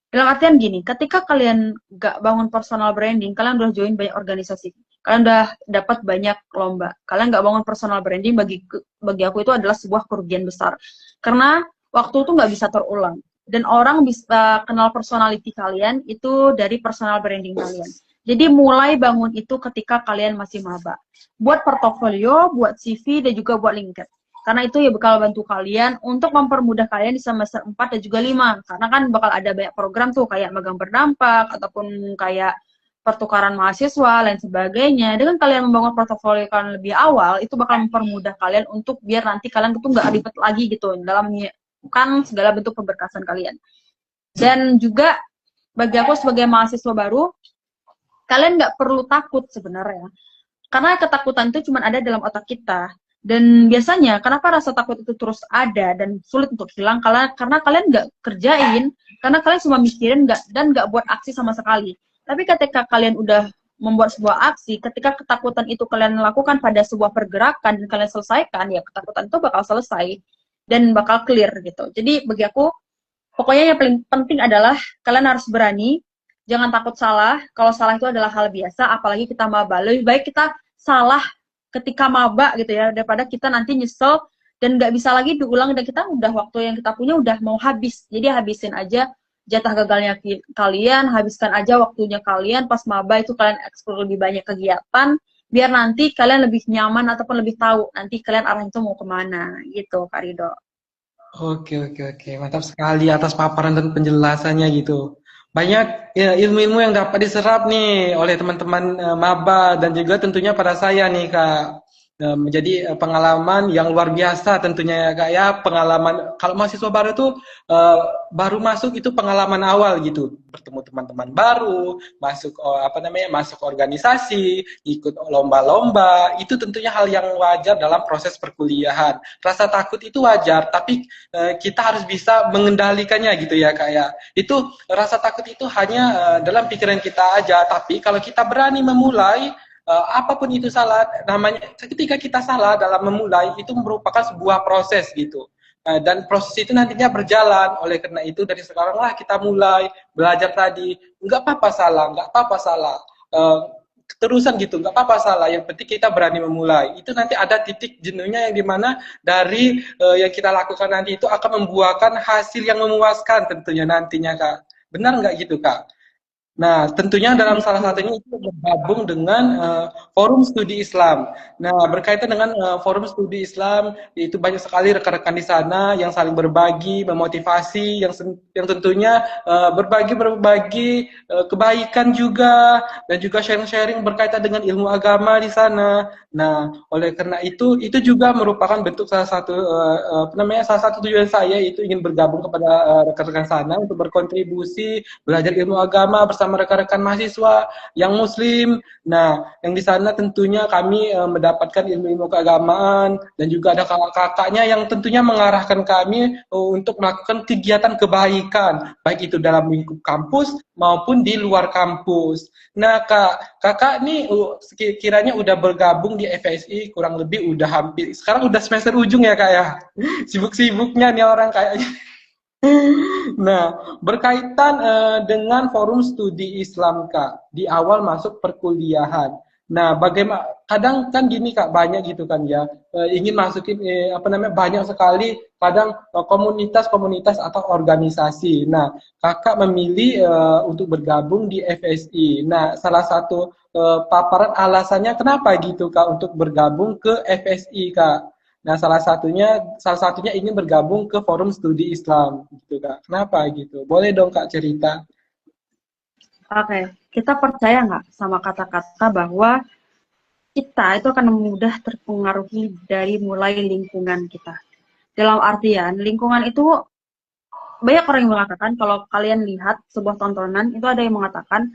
Dalam artian gini, ketika kalian gak bangun personal branding, kalian udah join banyak organisasi, kalian udah dapat banyak lomba, kalian gak bangun personal branding, bagi aku itu adalah sebuah kerugian besar. Karena waktu itu gak bisa terulang. Dan orang bisa kenal personality kalian itu dari personal branding kalian. Jadi mulai bangun itu ketika kalian masih maba. Buat portofolio, buat CV, dan juga buat LinkedIn. Karena itu ya bakal bantu kalian untuk mempermudah kalian di semester 4 dan juga 5. Karena kan bakal ada banyak program tuh kayak magang berdampak ataupun kayak pertukaran mahasiswa lain sebagainya. Dengan kalian membangun portofolio kalian lebih awal, itu bakal mempermudah kalian untuk biar nanti kalian itu nggak ribet lagi gitu dalam menyiapkan segala bentuk pemberkasan kalian. Dan juga bagi aku sebagai mahasiswa baru, kalian nggak perlu takut sebenarnya. Karena ketakutan itu cuma ada dalam otak kita. Dan biasanya kenapa rasa takut itu terus ada dan sulit untuk hilang, karena kalian nggak kerjain, karena kalian cuma mikirin dan nggak buat aksi sama sekali. Tapi ketika kalian udah membuat sebuah aksi, ketika ketakutan itu kalian lakukan pada sebuah pergerakan dan kalian selesaikan, ya ketakutan itu bakal selesai dan bakal clear gitu. Jadi bagi aku, pokoknya yang paling penting adalah kalian harus berani, jangan takut salah. Kalau salah itu adalah hal biasa, apalagi kita maba. Lebih baik kita salah ketika maba gitu ya, daripada kita nanti nyesel dan nggak bisa lagi diulang, dan kita udah waktu yang kita punya udah mau habis. Jadi habisin aja jatah gagalnya kalian, habiskan aja waktunya kalian pas maba itu, kalian eksplor lebih banyak kegiatan biar nanti kalian lebih nyaman ataupun lebih tahu nanti kalian arah itu mau kemana gitu, Kak Rido. Oke, oke, oke. Mantap sekali atas paparan dan penjelasannya gitu. Banyak ya, ilmu-ilmu yang dapat diserap nih oleh teman-teman maba dan juga tentunya pada saya nih Kak. Menjadi pengalaman yang luar biasa tentunya ya Kak ya. Pengalaman kalau mahasiswa baru tuh baru masuk itu pengalaman awal gitu. Bertemu teman-teman baru, masuk apa namanya? Masuk organisasi, ikut lomba-lomba. Itu tentunya hal yang wajar dalam proses perkuliahan. Rasa takut itu wajar, tapi kita harus bisa mengendalikannya gitu ya Kak ya. Itu rasa takut itu hanya dalam pikiran kita aja, tapi kalau kita berani memulai apapun itu salah, namanya ketika kita salah dalam memulai itu merupakan sebuah proses gitu. Dan proses itu nantinya berjalan. Oleh karena itu dari sekaranglah kita mulai belajar tadi. Nggak apa-apa salah, nggak apa-apa salah. Terusan gitu, nggak apa-apa salah. Yang penting kita berani memulai. Itu nanti ada titik jenuhnya yang dimana dari yang kita lakukan nanti itu akan membuahkan hasil yang memuaskan tentunya nantinya Kak. Benar nggak gitu Kak? Nah, tentunya dalam salah satunya itu bergabung dengan Forum Studi Islam. Nah, berkaitan dengan Forum Studi Islam, itu banyak sekali rekan-rekan di sana yang saling berbagi, memotivasi, yang tentunya berbagi kebaikan juga, dan juga sharing-sharing berkaitan dengan ilmu agama di sana. Nah, oleh karena itu juga merupakan bentuk salah satu apa namanya, salah satu tujuan saya itu ingin bergabung kepada rekan-rekan sana untuk berkontribusi belajar ilmu agama bersama rekan-rekan mahasiswa yang muslim. Nah, yang di sana tentunya kami mendapatkan ilmu-ilmu keagamaan dan juga ada kakak-kakaknya yang tentunya mengarahkan kami untuk melakukan kegiatan kebaikan, baik itu dalam lingkup kampus maupun di luar kampus. Nah, kakak nih kiranya udah bergabung di FSI kurang lebih udah hampir, sekarang udah semester ujung ya Kak ya. Sibuk-sibuknya nih orang kayaknya. Nah, berkaitan dengan Forum Studi Islam Kak, di awal masuk perkuliahan. Nah, bagaimana? Kadang kan gini Kak, banyak gitu kan ya, ingin masukin apa namanya, banyak sekali kadang komunitas-komunitas atau organisasi. Nah, Kakak memilih untuk bergabung di FSI. Nah, salah satu paparan alasannya kenapa gitu Kak untuk bergabung ke FSI Kak? Nah, salah satunya ingin bergabung ke Forum Studi Islam gitu Kak. Kenapa gitu? Boleh dong Kak cerita. Oke, kita percaya nggak sama kata-kata bahwa kita itu akan mudah terpengaruhi dari mulai lingkungan kita. Dalam artian, lingkungan itu banyak orang yang mengatakan, kalau kalian lihat sebuah tontonan, itu ada yang mengatakan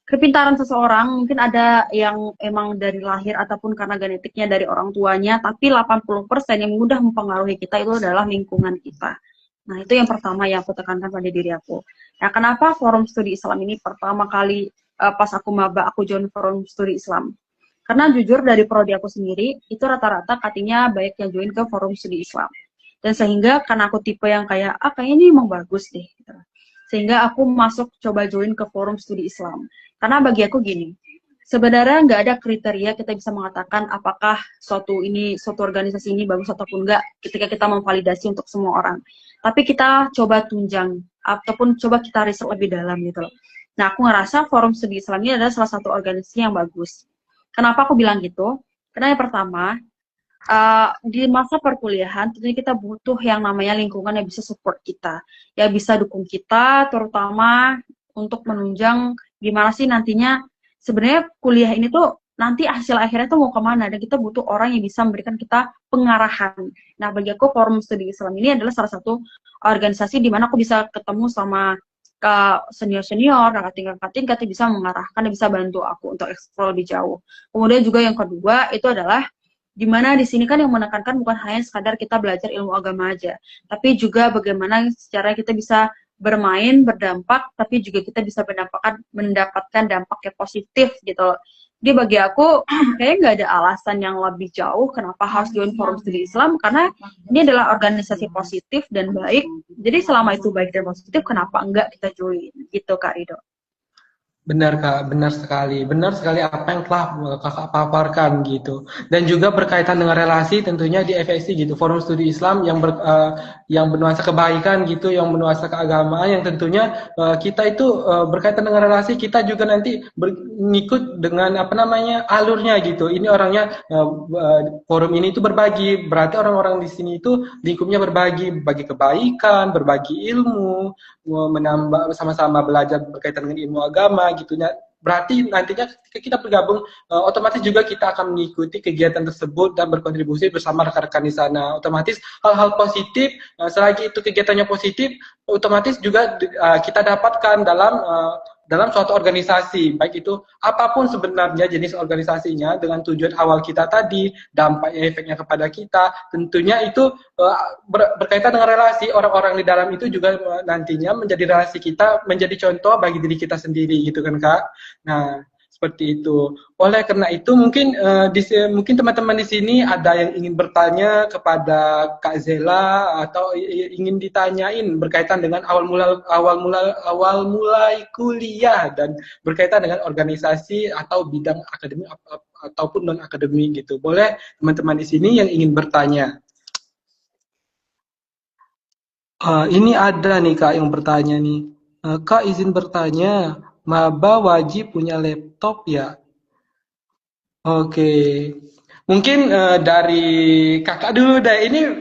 kepintaran seseorang mungkin ada yang emang dari lahir ataupun karena genetiknya dari orang tuanya, tapi 80% yang mudah mempengaruhi kita itu adalah lingkungan kita. Nah, itu yang pertama yang aku tekankan pada diri aku. Nah, kenapa Forum Studi Islam ini pertama kali pas aku maba, aku join Forum Studi Islam? Karena jujur dari prodi aku sendiri, itu rata-rata katanya baik yang join ke Forum Studi Islam. Dan sehingga karena aku tipe yang kayak, kayaknya ini emang bagus deh. Gitu. Sehingga aku masuk coba join ke Forum Studi Islam. Karena bagi aku gini, sebenarnya nggak ada kriteria kita bisa mengatakan apakah suatu organisasi ini bagus ataupun enggak ketika kita memvalidasi untuk semua orang. Tapi kita coba tunjang ataupun coba kita riset lebih dalam gitu loh. Nah, aku ngerasa Forum Studi Islam ini adalah salah satu organisasi yang bagus. Kenapa aku bilang gitu? Karena yang pertama, di masa perkuliahan tentunya kita butuh yang namanya lingkungan yang bisa support kita, yang bisa dukung kita, terutama untuk menunjang gimana sih nantinya sebenarnya kuliah ini tuh nanti hasil akhirnya tuh mau kemana, dan kita butuh orang yang bisa memberikan kita pengarahan. Nah, bagi aku Forum Studi Islam ini adalah salah satu organisasi di mana aku bisa ketemu sama senior-senior, kakak tingkat yang bisa mengarahkan dan bisa bantu aku untuk eksplor lebih jauh. Kemudian juga yang kedua itu adalah dimana di sini kan yang menekankan bukan hanya sekadar kita belajar ilmu agama aja, tapi juga bagaimana secara kita bisa bermain, berdampak, tapi juga kita bisa mendapatkan dampak yang positif gitu loh. Jadi bagi aku kayaknya nggak ada alasan yang lebih jauh kenapa harus join Forum Studi Islam, karena ini adalah organisasi positif dan baik. Jadi selama itu baik dan positif, kenapa enggak kita join gitu Kak Rido. Benar Kak, benar sekali apa yang telah Kakak paparkan gitu. Dan juga berkaitan dengan relasi tentunya di FSI gitu, Forum Studi Islam yang bernuansa kebaikan gitu, yang bernuansa keagamaan, yang tentunya kita itu berkaitan dengan relasi, kita juga nanti mengikut dengan apa namanya alurnya gitu. Ini orangnya forum ini itu berbagi, berarti orang-orang di sini itu lingkupnya berbagi kebaikan, berbagi ilmu, menambah sama-sama belajar berkaitan dengan ilmu agama gitu ya. Berarti nantinya ketika kita bergabung otomatis juga kita akan mengikuti kegiatan tersebut dan berkontribusi bersama rekan-rekan di sana. Otomatis hal-hal positif selagi itu kegiatannya positif otomatis juga kita dapatkan dalam suatu organisasi, baik itu apapun sebenarnya jenis organisasinya dengan tujuan awal kita tadi, dampaknya efeknya kepada kita, tentunya itu berkaitan dengan relasi orang-orang di dalam itu juga nantinya menjadi relasi kita, menjadi contoh bagi diri kita sendiri gitu kan Kak. Nah, seperti itu. Oleh karena itu mungkin mungkin teman-teman di sini ada yang ingin bertanya kepada Kak Zela atau ingin ditanyain berkaitan dengan awal mulai kuliah dan berkaitan dengan organisasi atau bidang akademik ataupun non akademik gitu. Boleh teman-teman di sini yang ingin bertanya. Ini ada nih Kak yang bertanya nih. Kak izin bertanya, maba wajib punya laptop ya? Oke. Mungkin dari Kakak dulu deh.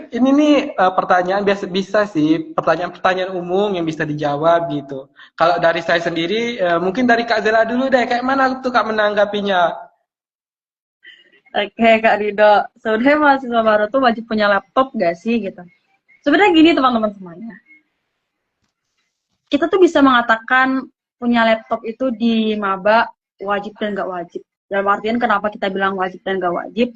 Ini nih pertanyaan biasa bisa sih, pertanyaan-pertanyaan umum yang bisa dijawab gitu. Kalau dari saya sendiri, mungkin dari Kak Zela dulu deh. Kayak mana tuh Kak menanggapinya? Oke, Kak Rido. Sebenarnya mahasiswa baru tuh wajib punya laptop gak sih gitu? Sebenarnya gini teman-teman semuanya. Kita tuh bisa mengatakan punya laptop itu di maba wajib dan nggak wajib. Dalam artian kenapa kita bilang wajib dan nggak wajib?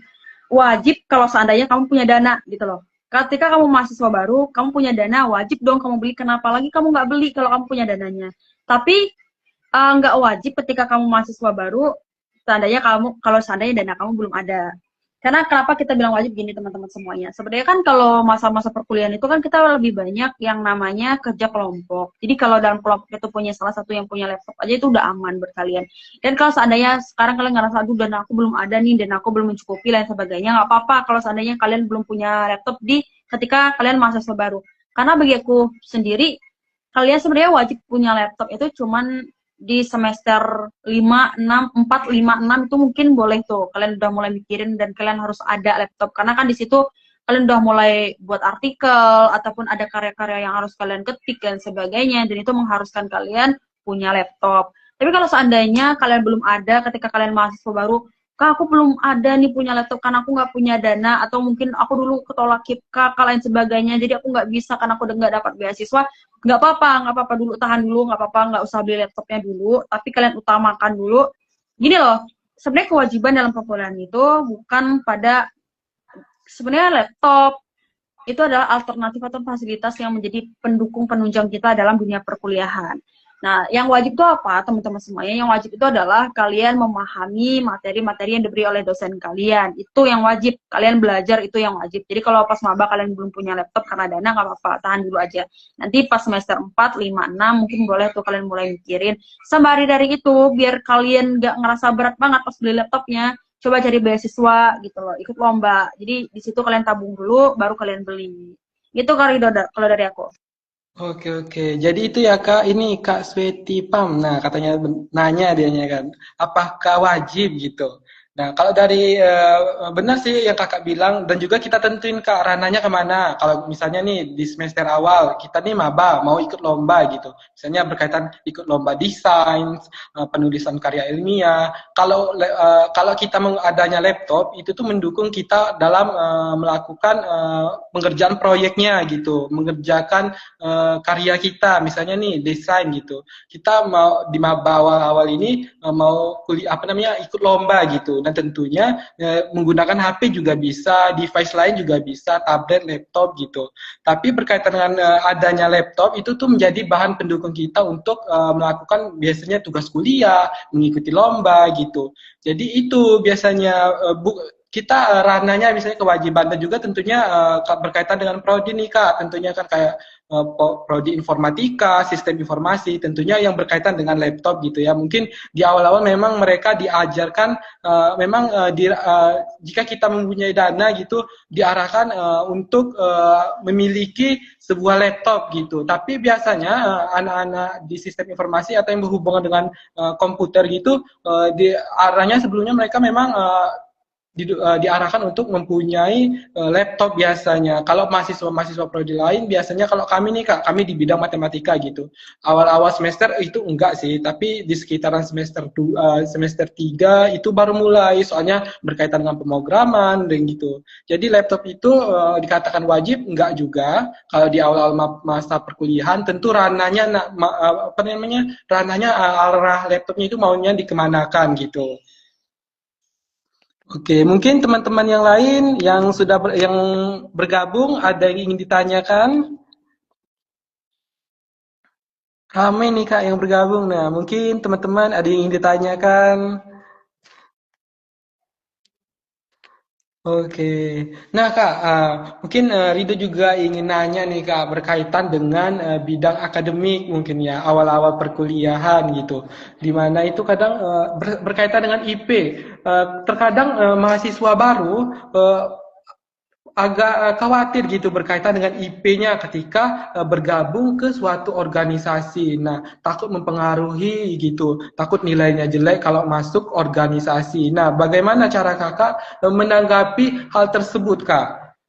Wajib kalau seandainya kamu punya dana gitu loh. Ketika kamu mahasiswa baru, kamu punya dana, wajib dong kamu beli. Kenapa lagi kamu nggak beli kalau kamu punya dananya? Tapi nggak wajib ketika kamu mahasiswa baru, seandainya kalau seandainya dana kamu belum ada. Karena kenapa kita bilang wajib gini teman-teman semuanya. Sebenarnya kan kalau masa-masa perkuliahan itu kan kita lebih banyak yang namanya kerja kelompok. Jadi kalau dalam kelompok itu punya salah satu yang punya laptop aja itu udah aman buat kalian. Dan kalau seandainya sekarang kalian ngerasa aduh dan aku belum ada nih dan aku belum mencukupi lain sebagainya, nggak apa-apa kalau seandainya kalian belum punya laptop di ketika kalian mahasiswa baru. Karena bagi aku sendiri, kalian sebenarnya wajib punya laptop itu cuman di semester 5, 6, 4, 5, 6 itu mungkin boleh tuh. Kalian udah mulai mikirin dan kalian harus ada laptop. Karena kan di situ kalian udah mulai buat artikel ataupun ada karya-karya yang harus kalian ketik dan sebagainya. Dan itu mengharuskan kalian punya laptop. Tapi kalau seandainya kalian belum ada ketika kalian mahasiswa baru, Kak aku belum ada nih punya laptop karena aku nggak punya dana atau mungkin aku dulu ketolak KIPKA, lain sebagainya. Jadi aku nggak bisa karena aku udah nggak dapat beasiswa. Nggak apa-apa dulu, tahan dulu, nggak apa-apa, nggak usah beli laptopnya dulu, tapi kalian utamakan dulu. Gini loh, sebenarnya kewajiban dalam perkuliahan itu bukan pada sebenarnya laptop itu adalah alternatif atau fasilitas yang menjadi pendukung penunjang kita dalam dunia perkuliahan. Nah, yang wajib itu apa, teman-teman semuanya? Yang wajib itu adalah kalian memahami materi-materi yang diberi oleh dosen kalian. Itu yang wajib. Kalian belajar itu yang wajib. Jadi kalau pas maba kalian belum punya laptop karena dana, nggak apa-apa. Tahan dulu aja. Nanti pas semester 4, 5, 6, mungkin boleh tuh kalian mulai mikirin. Sembari dari itu, biar kalian nggak ngerasa berat banget pas beli laptopnya, coba cari beasiswa gitu loh. Ikut lomba. Jadi di situ kalian tabung dulu, baru kalian beli. Gitu kali kalau dari aku. Oke. Jadi itu ya Kak, ini Kak Sweti Pam. Nah, katanya nanya dianya kan, apakah wajib gitu? Nah, kalau dari benar sih yang Kakak bilang dan juga kita tentuin Kak ranahnya kemana. Kalau misalnya nih di semester awal kita nih maba mau ikut lomba gitu. Misalnya berkaitan ikut lomba desain, penulisan karya ilmiah. Kalau kita adanya laptop itu tuh mendukung kita dalam melakukan pengerjaan proyeknya gitu, mengerjakan karya kita, misalnya nih desain gitu. Kita mau di maba awal-awal ini mau kuliah apa namanya ikut lomba gitu, dan tentunya menggunakan HP juga bisa, device lain juga bisa, tablet, laptop gitu. Tapi berkaitan dengan adanya laptop itu tuh menjadi bahan pendukung kita untuk melakukan biasanya tugas kuliah, mengikuti lomba gitu. Jadi itu biasanya kita ranahnya misalnya kewajiban dan juga tentunya berkaitan dengan prodi nih Kak, tentunya kan kayak prodi informatika, sistem informasi, tentunya yang berkaitan dengan laptop gitu ya. Mungkin di awal-awal memang mereka diajarkan jika kita mempunyai dana gitu diarahkan untuk memiliki sebuah laptop gitu. Tapi biasanya anak-anak di sistem informasi atau yang berhubungan dengan komputer gitu arahnya sebelumnya mereka memang diarahkan untuk mempunyai laptop biasanya. Kalau mahasiswa prodi lain biasanya kalau kami nih Kak, kami di bidang matematika gitu. Awal-awal semester itu enggak sih, tapi di sekitaran semester 3 itu baru mulai soalnya berkaitan dengan pemrograman dan gitu. Jadi laptop itu dikatakan wajib enggak juga. Kalau di awal-awal masa perkuliahan tentu ranahnya ranahnya arah laptopnya itu maunya dikemanakan gitu. Oke, mungkin teman-teman yang lain yang yang bergabung ada yang ingin ditanyakan? Ramai nih Kak yang bergabung. Nah, mungkin teman-teman ada yang ingin ditanyakan. Oke, nah Kak, mungkin Rido juga ingin nanya nih Kak berkaitan dengan bidang akademik mungkin ya awal-awal perkuliahan gitu, di mana itu kadang berkaitan dengan IP. Terkadang mahasiswa baru agak khawatir gitu berkaitan dengan IP-nya ketika bergabung ke suatu organisasi. Nah, takut mempengaruhi gitu, takut nilainya jelek kalau masuk organisasi. Nah, bagaimana cara Kakak menanggapi hal tersebut, Kak?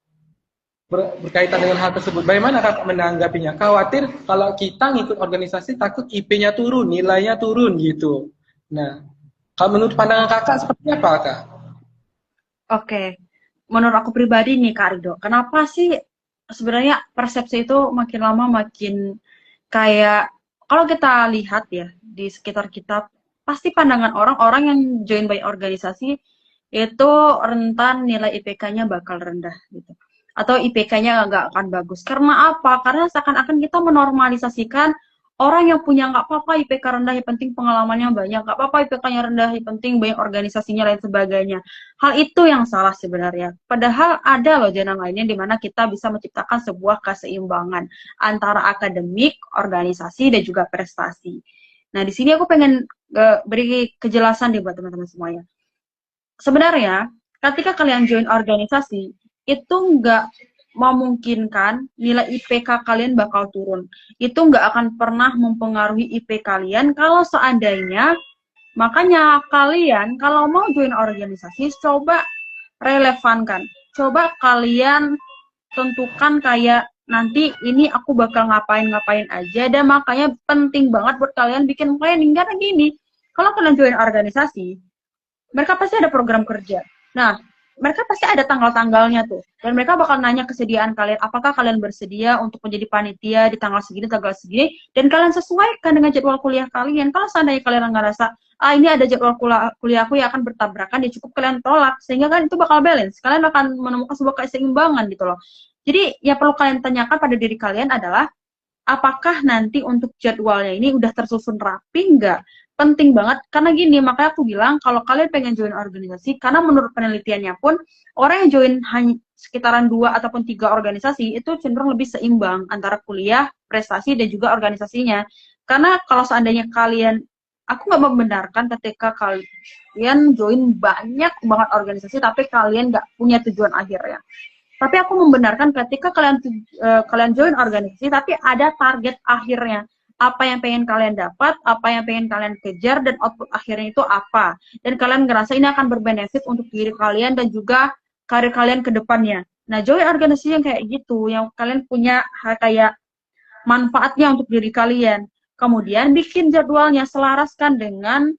Berkaitan dengan hal tersebut, bagaimana Kakak menanggapinya? Khawatir kalau kita ngikut organisasi takut IP-nya turun, nilainya turun gitu. Nah, kalau menurut pandangan Kakak seperti apa, Kak? Oke, menurut aku pribadi nih Kak Rido, kenapa sih sebenarnya persepsi itu makin lama makin kayak kalau kita lihat ya di sekitar kita pasti pandangan orang-orang yang join by organisasi itu rentan nilai IPK-nya bakal rendah gitu atau IPK-nya nggak akan bagus. Karena apa? Karena seakan-akan kita menormalisasikan orang yang punya nggak apa-apa IPK rendah, yang penting pengalamannya banyak, nggak apa-apa IPK-nya rendah, yang penting banyak organisasinya lain sebagainya. Hal itu yang salah sebenarnya. Padahal ada loh jalan lainnya di mana kita bisa menciptakan sebuah keseimbangan antara akademik, organisasi, dan juga prestasi. Nah, di sini aku pengen beri kejelasan nih buat teman-teman semuanya. Sebenarnya, ketika kalian join organisasi, itu nggak memungkinkan nilai IPK kalian bakal turun. Itu nggak akan pernah mempengaruhi IP kalian kalau seandainya, makanya kalian kalau mau join organisasi, coba relevankan. Coba kalian tentukan kayak nanti ini aku bakal ngapain-ngapain aja, dan makanya penting banget buat kalian bikin planning. Karena gini, kalau kalian join organisasi, mereka pasti ada program kerja. Nah, mereka pasti ada tanggal-tanggalnya tuh. Dan mereka bakal nanya kesediaan kalian, apakah kalian bersedia untuk menjadi panitia di tanggal segini, dan kalian sesuaikan dengan jadwal kuliah kalian. Kalau seandainya kalian ngerasa, ini ada jadwal kuliahku yang akan bertabrakan, ya cukup kalian tolak. Sehingga kan itu bakal balance. Kalian akan menemukan sebuah keseimbangan gitu loh. Jadi, yang perlu kalian tanyakan pada diri kalian adalah, apakah nanti untuk jadwalnya ini udah tersusun rapi nggak? Penting banget, karena gini, makanya aku bilang kalau kalian pengen join organisasi, karena menurut penelitiannya pun, orang yang join hanya sekitaran 2 ataupun 3 organisasi, itu cenderung lebih seimbang antara kuliah, prestasi, dan juga organisasinya. Karena kalau seandainya kalian, aku nggak membenarkan ketika kalian join banyak banget organisasi, tapi kalian nggak punya tujuan akhirnya. Tapi aku membenarkan ketika kalian join organisasi, tapi ada target akhirnya. Apa yang pengen kalian dapat, apa yang pengen kalian kejar, dan output akhirnya itu apa. Dan kalian ngerasa ini akan berbenefit untuk diri kalian dan juga karir kalian ke depannya. Nah, join organisasi yang kayak gitu, yang kalian punya kayak manfaatnya untuk diri kalian. Kemudian bikin jadwalnya, selaraskan dengan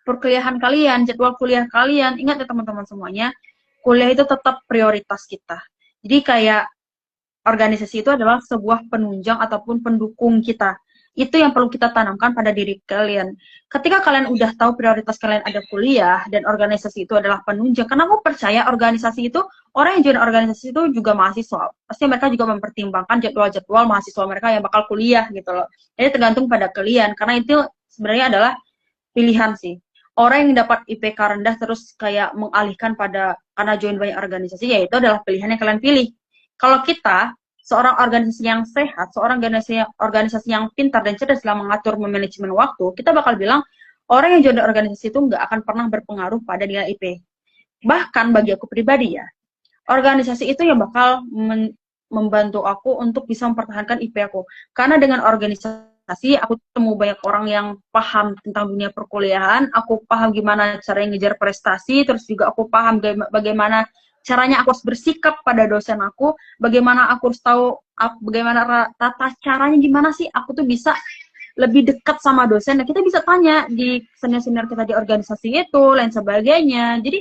perkuliahan kalian, jadwal kuliah kalian. Ingat ya teman-teman semuanya, kuliah itu tetap prioritas kita. Jadi kayak organisasi itu adalah sebuah penunjang ataupun pendukung kita. Itu yang perlu kita tanamkan pada diri kalian. Ketika kalian udah tahu prioritas kalian ada kuliah dan organisasi itu adalah penunjang, karena aku percaya organisasi itu, orang yang join organisasi itu juga mahasiswa. Pasti mereka juga mempertimbangkan jadwal-jadwal mahasiswa mereka yang bakal kuliah gitu loh. Jadi tergantung pada kalian, karena itu sebenarnya adalah pilihan sih. Orang yang dapat IPK rendah terus kayak mengalihkan pada karena join banyak organisasi, ya itu adalah pilihan yang kalian pilih. Kalau kita seorang organisasi yang sehat, seorang organisasi yang pintar dan cerdas dalam mengatur manajemen waktu, kita bakal bilang orang yang join organisasi itu nggak akan pernah berpengaruh pada nilai IP. Bahkan bagi aku pribadi ya, organisasi itu yang bakal membantu aku untuk bisa mempertahankan IP aku. Karena dengan organisasi, aku ketemu banyak orang yang paham tentang dunia perkuliahan, aku paham gimana caranya ngejar prestasi, terus juga aku paham bagaimana caranya aku harus bersikap pada dosen aku, bagaimana aku harus tahu bagaimana tata caranya gimana sih aku tuh bisa lebih dekat sama dosen. Nah, kita bisa tanya di senior-senior kita di organisasi itu, lain sebagainya. Jadi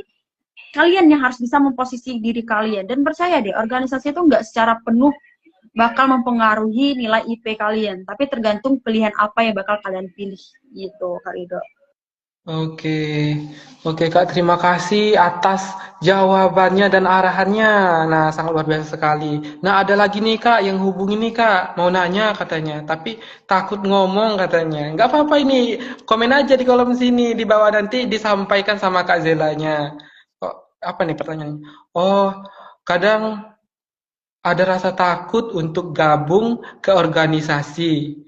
kalian yang harus bisa memposisi diri kalian, dan percaya deh, organisasi itu nggak secara penuh bakal mempengaruhi nilai IP kalian, tapi tergantung pilihan apa yang bakal kalian pilih gitu, Kak Rido. Oke, oke Kak, terima kasih atas jawabannya dan arahannya. Nah, sangat luar biasa sekali. Nah, ada lagi nih Kak yang hubungi nih Kak, mau nanya katanya, tapi takut ngomong katanya. Nggak apa-apa ini, komen aja di kolom sini, di bawah nanti disampaikan sama Kak Zelanya. Kok apa nih pertanyaannya? Oh, kadang ada rasa takut untuk gabung ke organisasi.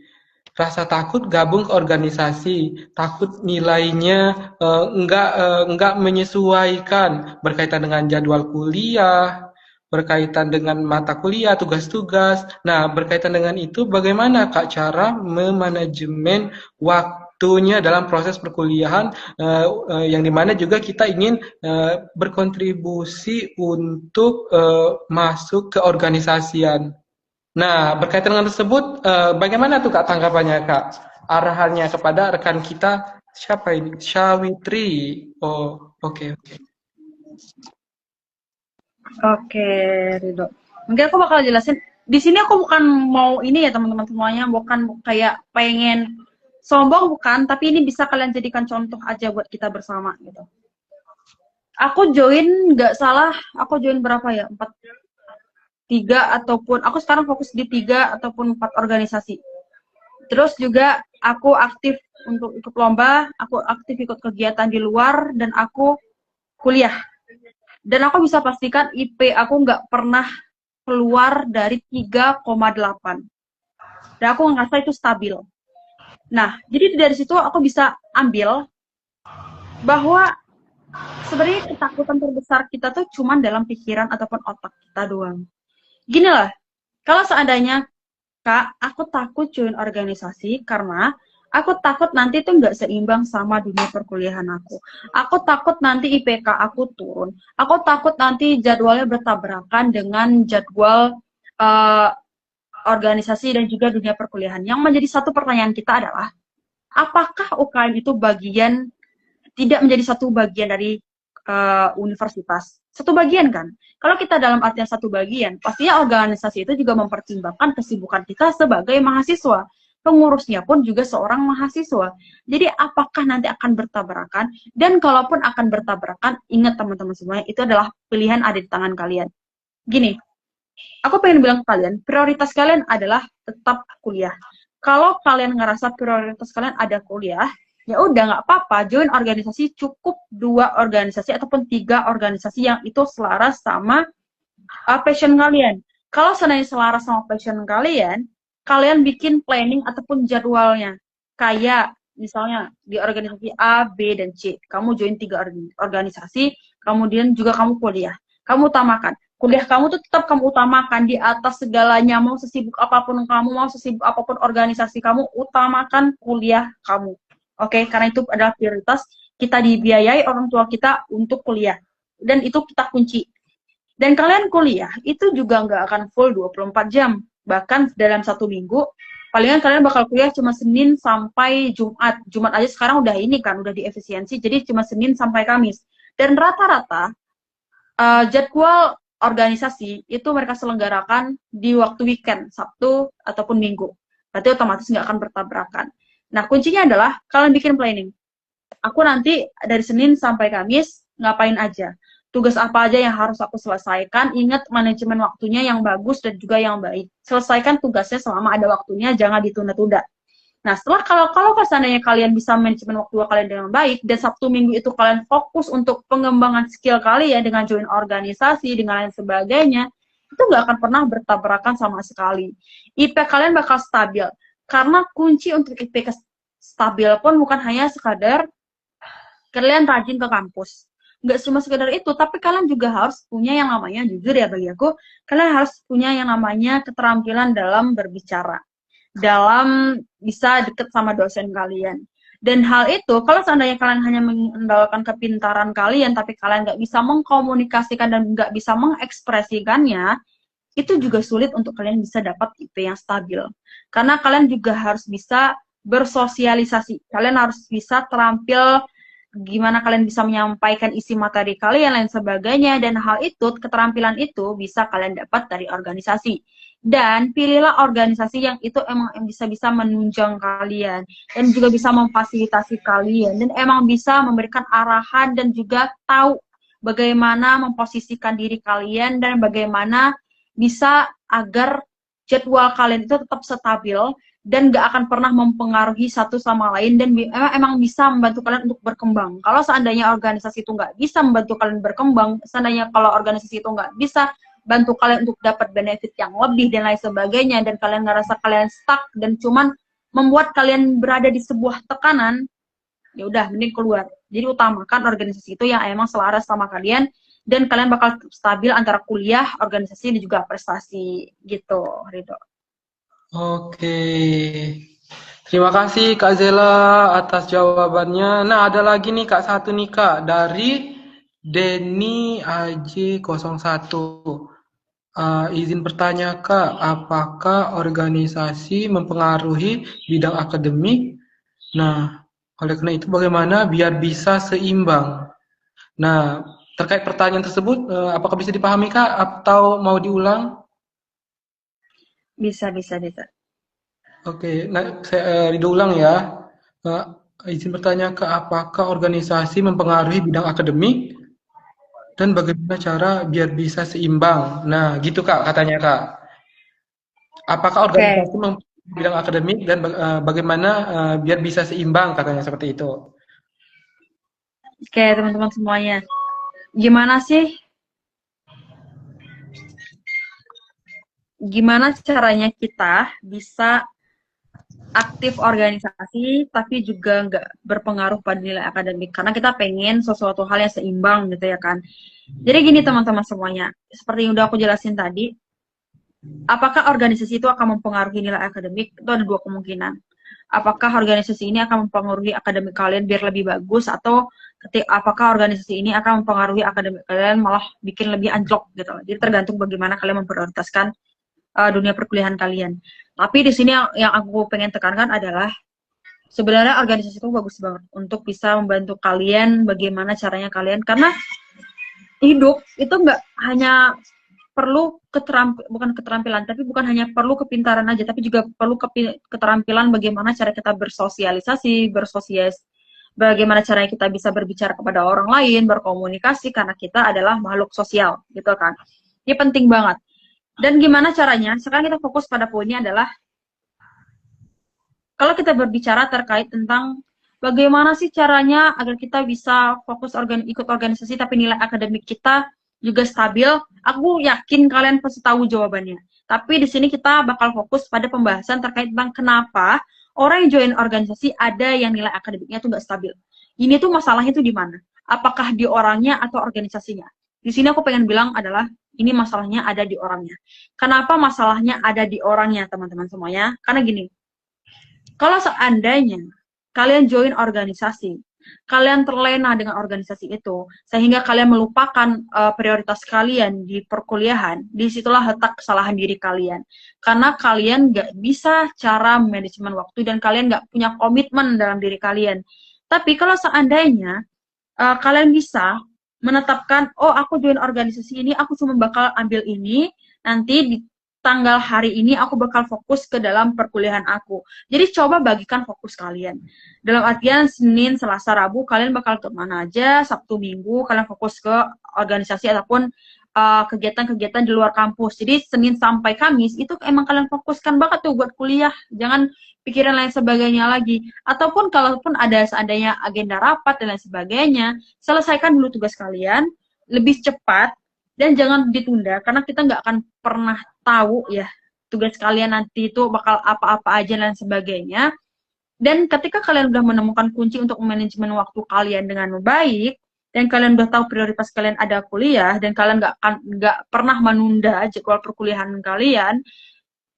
Rasa takut gabung ke organisasi, takut nilainya enggak menyesuaikan berkaitan dengan jadwal kuliah, berkaitan dengan mata kuliah, tugas-tugas. Nah, berkaitan dengan itu bagaimana Kak cara memanajemen waktunya dalam proses perkuliahan yang dimana juga kita ingin berkontribusi untuk masuk ke organisasian. Nah, berkaitan dengan tersebut, bagaimana tuh Kak tanggapannya Kak? Arahannya kepada rekan kita, siapa ini? Syawitri. Oh, oke. Oke, Rido. Mungkin aku bakal jelasin. Di sini aku bukan mau ini ya teman-teman semuanya, bukan kayak pengen sombong, bukan, tapi ini bisa kalian jadikan contoh aja buat kita bersama gitu. Aku join, nggak salah, aku join berapa ya? 3 ataupun aku sekarang fokus di 3 ataupun 4 organisasi. Terus juga aku aktif untuk ikut lomba, aku aktif ikut kegiatan di luar, dan aku kuliah. Dan aku bisa pastikan IP aku nggak pernah keluar dari 3,8. Dan aku ngerasa itu stabil. Nah, jadi dari situ aku bisa ambil bahwa sebenarnya ketakutan terbesar kita tuh cuma dalam pikiran ataupun otak kita doang. Gini lah, kalau seandainya Kak, aku takut join organisasi karena aku takut nanti tuh nggak seimbang sama dunia perkuliahan aku. Aku takut nanti IPK aku turun. Aku takut nanti jadwalnya bertabrakan dengan jadwal organisasi dan juga dunia perkuliahan. Yang menjadi satu pertanyaan kita adalah, apakah UKM itu tidak menjadi satu bagian dari universitas? Satu bagian kan? Kalau kita dalam artian satu bagian, pastinya organisasi itu juga mempertimbangkan kesibukan kita sebagai mahasiswa. Pengurusnya pun juga seorang mahasiswa. Jadi apakah nanti akan bertabrakan? Dan kalaupun akan bertabrakan, ingat teman-teman semuanya, itu adalah pilihan ada di tangan kalian. Gini, aku pengen bilang ke kalian, prioritas kalian adalah tetap kuliah. Kalau kalian ngerasa prioritas kalian ada kuliah, ya udah nggak apa-apa, join organisasi, cukup 2 organisasi ataupun 3 organisasi yang itu selaras sama passion kalian. Kalau seandainya selaras sama passion kalian, kalian bikin planning ataupun jadwalnya. Kayak misalnya di organisasi A, B, dan C, kamu join 3 organisasi, kemudian juga kamu kuliah. Kamu utamakan. Kuliah kamu tuh tetap kamu utamakan di atas segalanya, mau sesibuk apapun kamu, mau sesibuk apapun organisasi kamu, utamakan kuliah kamu. Oke, karena itu adalah prioritas, kita dibiayai orang tua kita untuk kuliah. Dan itu kita kunci. Dan kalian kuliah, itu juga nggak akan full 24 jam. Bahkan dalam 1 minggu, palingan kalian bakal kuliah cuma Senin sampai Jumat. Jumat aja sekarang udah ini kan, udah diefisiensi, jadi cuma Senin sampai Kamis. Dan rata-rata, jadwal organisasi itu mereka selenggarakan di waktu weekend, Sabtu ataupun Minggu. Berarti otomatis nggak akan bertabrakan. Nah, kuncinya adalah kalian bikin planning. Aku nanti dari Senin sampai Kamis ngapain aja. Tugas apa aja yang harus aku selesaikan. Ingat manajemen waktunya yang bagus dan juga yang baik. Selesaikan tugasnya selama ada waktunya, jangan ditunda-tunda. Nah, kalau seandainya kalian bisa manajemen waktu kalian dengan baik, dan Sabtu Minggu itu kalian fokus untuk pengembangan skill kalian dengan join organisasi, dengan lain sebagainya, itu nggak akan pernah bertabrakan sama sekali. IP kalian bakal stabil. Karena kunci untuk IP stabil pun bukan hanya sekadar kalian rajin ke kampus. Nggak cuma sekedar itu, tapi kalian juga harus punya yang namanya, jujur ya bagi aku, kalian harus punya yang namanya keterampilan dalam berbicara. Dalam bisa deket sama dosen kalian. Dan hal itu, kalau seandainya kalian hanya mengandalkan kepintaran kalian, tapi kalian nggak bisa mengkomunikasikan dan nggak bisa mengekspresikannya, itu juga sulit untuk kalian bisa dapat IP yang stabil. Karena kalian juga harus bisa bersosialisasi. Kalian harus bisa terampil gimana kalian bisa menyampaikan isi materi kalian, lain sebagainya. Dan hal itu, keterampilan itu bisa kalian dapat dari organisasi. Dan pilihlah organisasi yang itu emang bisa menunjang kalian dan juga bisa memfasilitasi kalian dan emang bisa memberikan arahan dan juga tahu bagaimana memposisikan diri kalian dan bagaimana bisa agar jadwal kalian itu tetap stabil dan gak akan pernah mempengaruhi satu sama lain dan emang bisa membantu kalian untuk berkembang. Kalau seandainya organisasi itu nggak bisa membantu kalian berkembang, seandainya kalau organisasi itu nggak bisa bantu kalian untuk dapat benefit yang lebih dan lain sebagainya, dan kalian ngerasa kalian stuck dan cuman membuat kalian berada di sebuah tekanan, ya udah mending keluar. Jadi utamakan organisasi itu yang emang selaras sama kalian dan kalian bakal stabil antara kuliah, organisasi dan juga prestasi gitu, Ridho. Oke. Terima kasih Kak Zela atas jawabannya. Nah, ada lagi nih Kak satu nih Kak dari Denny AJ01. Izin bertanya Kak, apakah organisasi mempengaruhi bidang akademik? Nah, oleh karena itu bagaimana biar bisa seimbang? Nah, terkait pertanyaan tersebut, apakah bisa dipahami Kak atau mau diulang? Bisa. Oke, nah saya diulang ya. Izin bertanya Kak, apakah organisasi mempengaruhi bidang akademik? Dan bagaimana cara biar bisa seimbang? Nah, gitu Kak katanya Kak. Apakah Oke, organisasi mempengaruhi bidang akademik dan bagaimana biar bisa seimbang katanya seperti itu. oke teman-teman semuanya. Gimana caranya kita bisa aktif organisasi tapi juga nggak berpengaruh pada nilai akademik karena kita pengen sesuatu hal yang seimbang gitu ya kan. Jadi gini teman-teman semuanya, seperti yang udah aku jelasin tadi, apakah organisasi itu akan mempengaruhi nilai akademik? Itu ada dua kemungkinan. Apakah organisasi ini akan mempengaruhi akademik kalian biar lebih bagus atau apakah organisasi ini akan mempengaruhi akademik kalian malah bikin lebih anjlok gitu. Jadi tergantung bagaimana kalian memprioritaskan dunia perkuliahan kalian. Tapi di sini yang aku pengen tekankan adalah sebenarnya organisasi itu bagus banget untuk bisa membantu kalian bagaimana caranya kalian, karena hidup itu nggak hanya perlu bukan keterampilan, tapi bukan hanya perlu kepintaran aja, tapi juga perlu keterampilan bagaimana cara kita bersosialisasi, bagaimana caranya kita bisa berbicara kepada orang lain, berkomunikasi, karena kita adalah makhluk sosial, gitu kan. Ini penting banget. Dan gimana caranya? Sekarang kita fokus pada poinnya adalah, kalau kita berbicara terkait tentang bagaimana sih caranya agar kita bisa fokus ikut organisasi, tapi nilai akademik kita juga stabil, aku yakin kalian pasti tahu jawabannya. Tapi di sini kita bakal fokus pada pembahasan terkait tentang kenapa orang yang join organisasi ada yang nilai akademiknya tuh nggak stabil. Ini tuh masalahnya tuh di mana? Apakah di orangnya atau organisasinya? Di sini aku pengen bilang adalah ini masalahnya ada di orangnya. Kenapa masalahnya ada di orangnya, teman-teman semuanya? Karena gini, kalau seandainya kalian join organisasi, kalian terlena dengan organisasi itu, sehingga kalian melupakan prioritas kalian di perkuliahan, disitulah letak kesalahan diri kalian. Karena kalian nggak bisa cara manajemen waktu dan kalian nggak punya komitmen dalam diri kalian. Tapi kalau seandainya kalian bisa menetapkan, oh aku join organisasi ini, aku cuma bakal ambil ini, nanti di tanggal hari ini aku bakal fokus ke dalam perkuliahan aku. Jadi coba bagikan fokus kalian. Dalam artian Senin, Selasa, Rabu kalian bakal kemana aja, Sabtu, Minggu kalian fokus ke organisasi ataupun kegiatan-kegiatan di luar kampus. Jadi Senin sampai Kamis itu emang kalian fokuskan banget tuh buat kuliah. Jangan pikiran lain sebagainya lagi. Ataupun kalaupun ada seandainya agenda rapat dan lain sebagainya, selesaikan dulu tugas kalian lebih cepat dan jangan ditunda karena kita nggak akan pernah tahu ya tugas kalian nanti itu bakal apa-apa aja dan sebagainya. Dan ketika kalian udah menemukan kunci untuk manajemen waktu kalian dengan baik, dan kalian udah tahu prioritas kalian ada kuliah, dan kalian nggak pernah menunda jadwal perkuliahan kalian,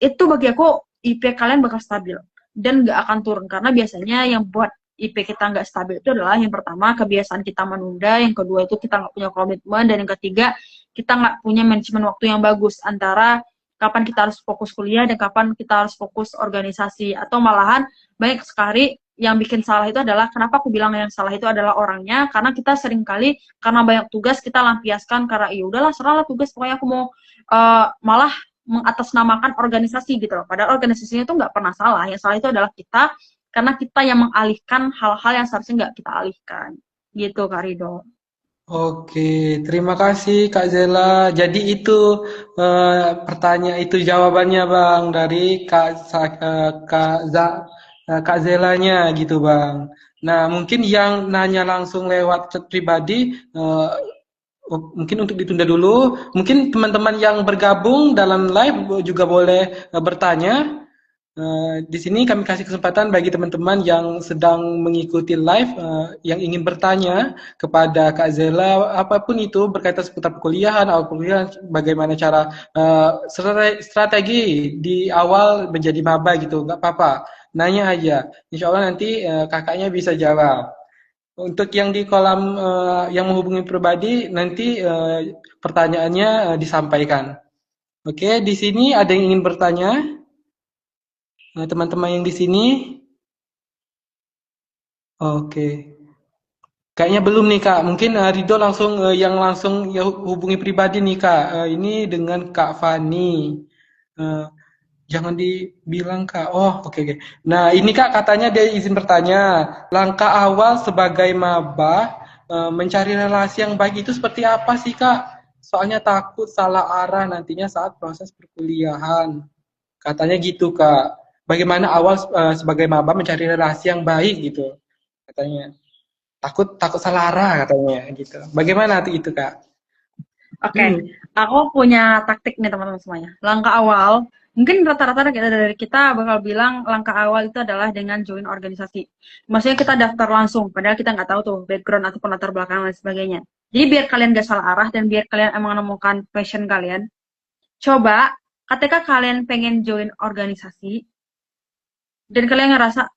itu bagi aku IP kalian bakal stabil dan nggak akan turun. Karena biasanya yang buat IP kita nggak stabil itu adalah yang pertama kebiasaan kita menunda, yang kedua itu kita nggak punya komitmen, dan yang ketiga kita nggak punya manajemen waktu yang bagus antara kapan kita harus fokus kuliah dan kapan kita harus fokus organisasi. Atau malahan banyak sekali yang bikin salah itu adalah, kenapa aku bilang yang salah itu adalah orangnya, karena kita sering kali karena banyak tugas kita lampiaskan karena ya udahlah serahlah tugas, pokoknya aku mau malah mengatasnamakan organisasi gitu loh. Padahal organisasinya itu nggak pernah salah, yang salah itu adalah kita karena kita yang mengalihkan hal-hal yang seharusnya nggak kita alihkan gitu Kak Rido. Oke, terima kasih Kak Zela. Jadi itu pertanyaan itu jawabannya Bang dari Kak Zelanya gitu Bang. Nah, mungkin yang nanya langsung lewat chat pribadi mungkin untuk ditunda dulu. Mungkin teman-teman yang bergabung dalam live juga boleh bertanya. Di sini kami kasih kesempatan bagi teman-teman yang sedang mengikuti live yang ingin bertanya kepada Kak Zela apapun itu berkaitan seputar perkuliahan, awal perkuliahan, bagaimana cara strategi di awal menjadi maba gitu, nggak apa-apa, nanya aja. Insya Allah nanti kakaknya bisa jawab. Untuk yang di kolam yang menghubungi pribadi nanti pertanyaannya disampaikan. Oke, di sini ada yang ingin bertanya? Teman-teman yang di sini, oke. Kayaknya belum nih Kak. Mungkin Rido langsung yang langsung ya, hubungi pribadi nih Kak. Ini dengan Kak Fani. Eh, jangan dibilang Kak. Oh, oke oke. Nah, ini Kak katanya dia izin bertanya. Langkah awal sebagai maba mencari relasi yang baik itu seperti apa sih Kak? Soalnya takut salah arah nantinya saat proses perkuliahan. Katanya gitu Kak. Bagaimana awal sebagai maba mencari relasi yang baik gitu katanya. Takut takut salah arah katanya gitu. Bagaimana itu Kak? Oke, aku punya taktik nih teman-teman semuanya. Langkah awal, mungkin rata-rata dari kita bakal bilang langkah awal itu adalah dengan join organisasi. Maksudnya kita daftar langsung, padahal kita nggak tahu tuh background ataupun latar belakang dan sebagainya. Jadi biar kalian gak salah arah dan biar kalian emang menemukan passion kalian, coba ketika kalian pengen join organisasi dan kalian ngerasa